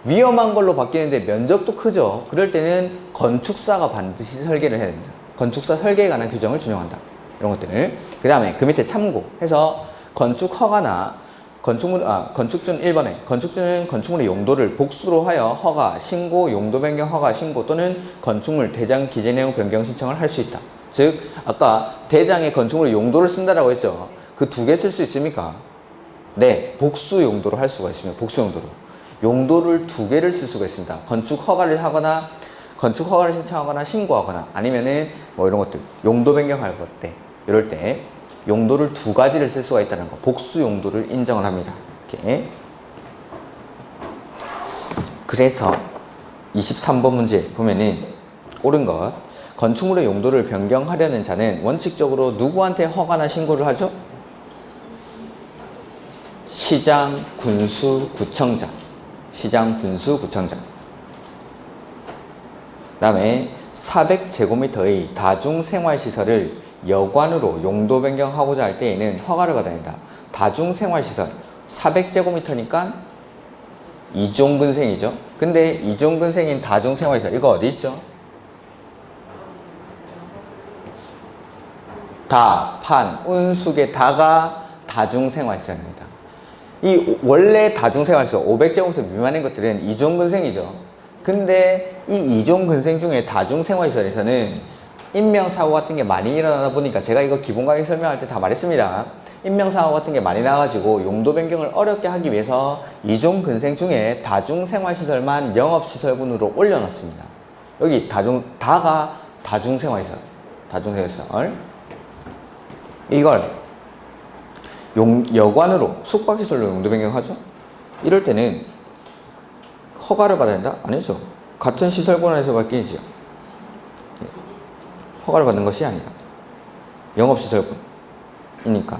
위험한 걸로 바뀌는데 면적도 크죠. 그럴 때는 건축사가 반드시 설계를 해야 됩니다. 건축사 설계에 관한 규정을 준용한다. 이런 것들을. 그 다음에 그 밑에 참고해서 건축 허가나 건축준 1번에 건축준은 건축물의 용도를 복수로 하여 허가, 신고, 용도 변경 허가, 신고 또는 건축물 대장 기재 내용 변경 신청을 할 수 있다. 즉 아까 대장의 건축물의 용도를 쓴다라고 했죠. 그 두 개 쓸 수 있습니까? 네, 복수 용도로 할 수가 있습니다. 복수 용도로. 용도를 두 개를 쓸 수가 있습니다. 건축 허가를 하거나 건축 허가를 신청하거나 신고하거나 아니면은 이런 것들 용도 변경할 것 때 이럴 때 용도를 두 가지를 쓸 수가 있다는 거 복수 용도를 인정을 합니다. 이렇게. 그래서 23번 문제 보면은 옳은 것 건축물의 용도를 변경하려는 자는 원칙적으로 누구한테 허가나 신고를 하죠? 시장, 군수, 구청장. 시장, 군수, 구청장. 다음에 400제곱미터의 다중생활시설을 여관으로 용도 변경하고자 할 때에는 허가를 받아야 된다. 다중생활시설 400제곱미터니까 이종근생이죠. 근데 이종근생인 다중생활시설 이거 어디 있죠? 다, 판, 운수의 다가 다중생활시설입니다. 이 원래 다중생활시설 500제곱미터 미만인 것들은 이종근생이죠. 근데 이 이종근생 중에 다중생활시설에서는 인명사고 같은 게 많이 일어나다 보니까 제가 이거 기본 강의 설명할 때 다 말했습니다. 인명사고 같은 게 많이 나가지고 용도 변경을 어렵게 하기 위해서 이종근생 중에 다중생활시설만 영업시설군으로 올려놨습니다. 여기 다가 다중생활시설. 이걸 여관으로 숙박시설로 용도 변경하죠. 이럴 때는 허가를 받아야 된다? 아니죠. 같은 시설군 안에서 바뀌지요. 허가를 받는 것이 아니다. 영업시설군이니까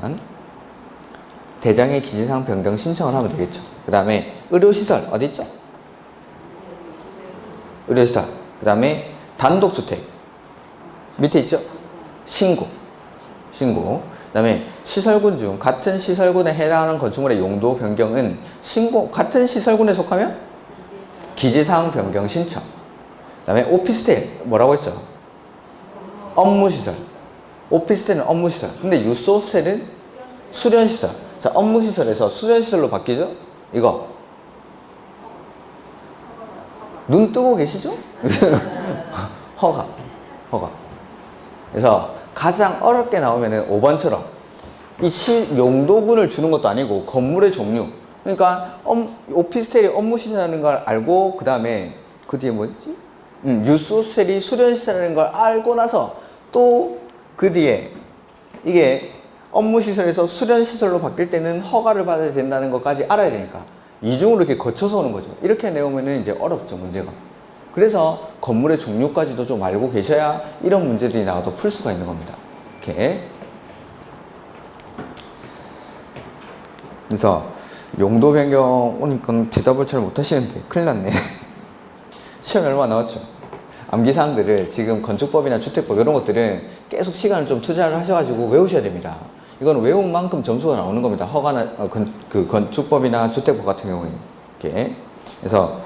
대장의 기재사항 변경 신청을 하면 되겠죠. 그 다음에 의료시설 어디 있죠? 의료시설. 그 다음에 단독주택 밑에 있죠? 신고. 그 다음에 시설군 중 같은 시설군에 해당하는 건축물의 용도 변경은 같은 시설군에 속하면 기재사항 변경 신청. 그 다음에 오피스텔 뭐라고 했죠? 업무시설. 오피스텔은 업무시설. 근데 유소호스텔은 수련시설. 자, 업무시설에서 수련시설로 바뀌죠? 이거 눈 뜨고 계시죠? 허가. 그래서 가장 어렵게 나오면은 5번처럼 이 용도군을 주는 것도 아니고 건물의 종류. 그러니까 오피스텔이 업무시설이라는 걸 알고 그 다음에 그 뒤에 뭐였지? 유소호스텔이 수련시설이라는 걸 알고 나서 또 그 뒤에 이게 업무시설에서 수련시설로 바뀔 때는 허가를 받아야 된다는 것까지 알아야 되니까 이중으로 이렇게 거쳐서 오는 거죠. 이렇게 내오면은 이제 어렵죠, 문제가. 그래서 건물의 종류까지도 좀 알고 계셔야 이런 문제들이 나와도 풀 수가 있는 겁니다. 이렇게. 그래서 용도 변경 오니까 대답을 잘 못하시는데 큰일 났네. 시험이 얼마 남았죠? 암기사항들을 지금 건축법이나 주택법 이런 것들은 계속 시간을 좀 투자를 하셔가지고 외우셔야 됩니다. 이건 외운 만큼 점수가 나오는 겁니다. 허가나 건축법이나 주택법 같은 경우에. 이렇게. 그래서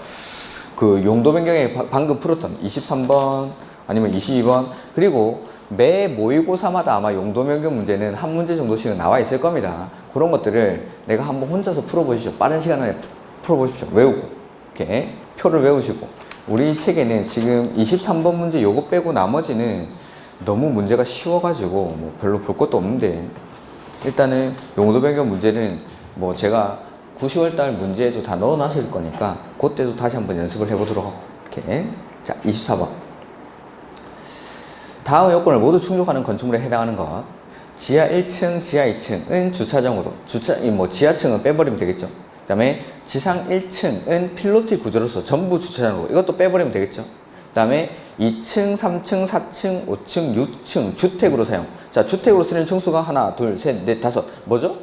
그 용도 변경에 방금 풀었던 23번 아니면 22번 그리고 매 모의고사마다 아마 용도 변경 문제는 한 문제 정도씩은 나와 있을 겁니다. 그런 것들을 내가 한번 혼자서 풀어보십시오. 빠른 시간 안에 풀어보십시오. 외우고 이렇게 표를 외우시고 우리 책에는 지금 23번 문제 요거 빼고 나머지는 너무 문제가 쉬워가지고 뭐 별로 볼 것도 없는데 일단은 용도 변경 문제는 뭐 제가 9, 10월달 문제에도 다 넣어놨을 거니까 그때도 다시 한번 연습을 해보도록 하고 이렇게. 자, 24번 다음 요건을 모두 충족하는 건축물에 해당하는 것. 지하 1층, 지하 2층은 주차장으로 지하층은 빼버리면 되겠죠. 그 다음에 지상 1층은 필로티 구조로서 전부 주차장으로 이것도 빼버리면 되겠죠. 그 다음에 2층, 3층, 4층, 5층, 6층 주택으로 사용. 자, 주택으로 쓰는 층수가 하나, 둘, 셋, 넷, 다섯. 뭐죠?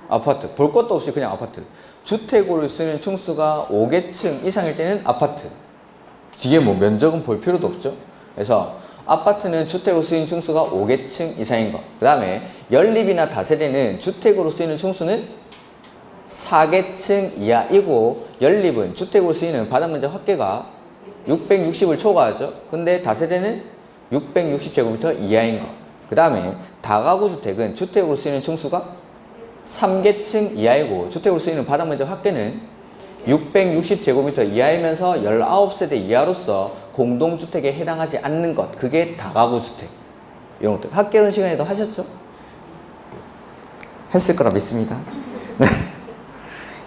아파트. 볼 것도 없이 그냥 아파트. 주택으로 쓰는 층수가 5개층 이상일 때는 아파트. 뒤에 뭐 면적은 볼 필요도 없죠. 그래서 아파트는 주택으로 쓰이는 층수가 5개층 이상인 것. 그 다음에 연립이나 다세대는 주택으로 쓰이는 층수는 4개층 이하이고 연립은 주택으로 쓰이는 바닥면적 합계가 660을 초과하죠. 근데 다세대는 660제곱미터 이하인 것. 그 다음에 다가구 주택은 주택으로 쓰이는 층수가 3개층 이하이고 주택으로 쓰이는 바닥면적 합계는 660제곱미터 이하이면서 19세대 이하로서 공동주택에 해당하지 않는 것. 그게 다가구 주택. 이런 것들 학개론 시간에도 하셨죠? 했을 거라 믿습니다.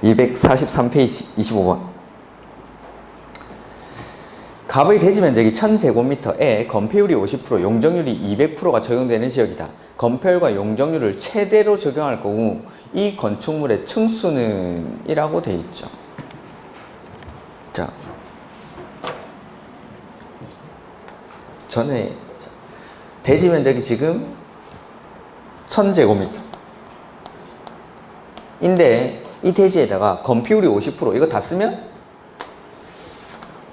243페이지 25번 갑의 대지 면적이 1000제곱미터에 건폐율이 50%, 용적률이 200%가 적용되는 지역이다. 건폐율과 용적률을 최대로 적용할 경우 이 건축물의 층수는 이라고 되어 있죠. 자, 전에 대지 면적이 지금 1000제곱미터 인데 이 대지에다가 건폐율이 50% 이거 다 쓰면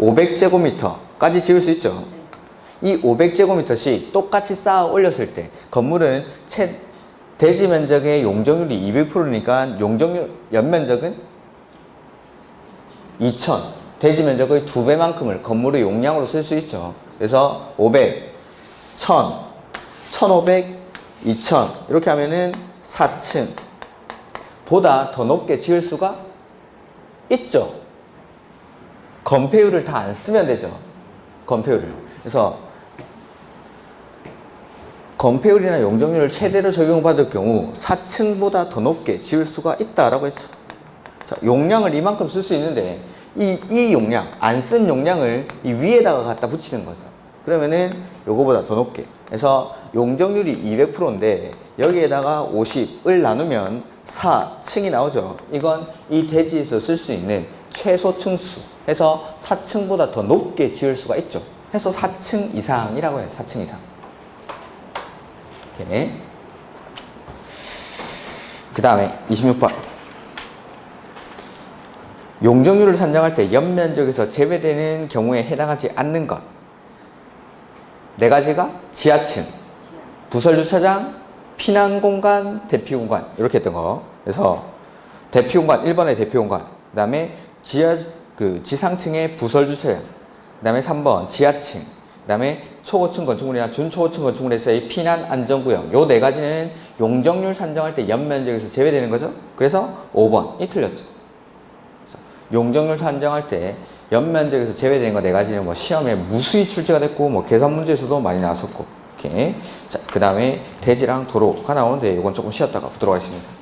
500제곱미터 까지 지을 수 있죠. 이 500제곱미터씩 똑같이 쌓아 올렸을 때 건물은 대지 면적의 용적률이 200%니까 용적률 연면적은 2000, 대지 면적의 2배만큼을 건물의 용량으로 쓸 수 있죠. 그래서 500, 1000, 1500, 2000 이렇게 하면은 4층 보다 더 높게 지을 수가 있죠. 건폐율을 다 안 쓰면 되죠. 건폐율을. 그래서 건폐율이나 용적률을 최대로 적용받을 경우 4층보다 더 높게 지을 수가 있다라고 했죠. 자, 용량을 이만큼 쓸 수 있는데 이 용량, 안 쓴 용량을 이 위에다가 갖다 붙이는 거죠. 그러면은 요거보다 더 높게. 그래서 용적률이 200%인데 여기에다가 50을 나누면 4층이 나오죠. 이건 이 대지에서 쓸 수 있는 최소 층수. 해서 4층보다 더 높게 지을 수가 있죠. 해서 4층 이상이라고 해요. 4층 이상. 오케이. 그 다음에 26번. 용적률을 산정할 때 연면적에서 제외되는 경우에 해당하지 않는 것. 네 가지가 지하층, 부설주차장, 피난공간, 대피공간 이렇게 했던 거. 그래서 대피공간, 1번의 대피공간, 그 다음에 지상층의 부설주차장, 그 다음에 3번 지하층, 그 다음에 초고층 건축물이나 준초고층 건축물에서의 피난 안전구역. 요 네 가지는 용적률 산정할 때 연면적에서 제외되는 거죠. 그래서 5번이 틀렸죠. 용적률 산정할 때 연면적에서 제외되는 거 네 가지는 뭐 시험에 무수히 출제가 됐고 뭐 계산 문제에서도 많이 나왔었고. 오케이. 자, 그 다음에 대지랑 도로가 나오는데 이건 조금 쉬었다가 보도록 하겠습니다.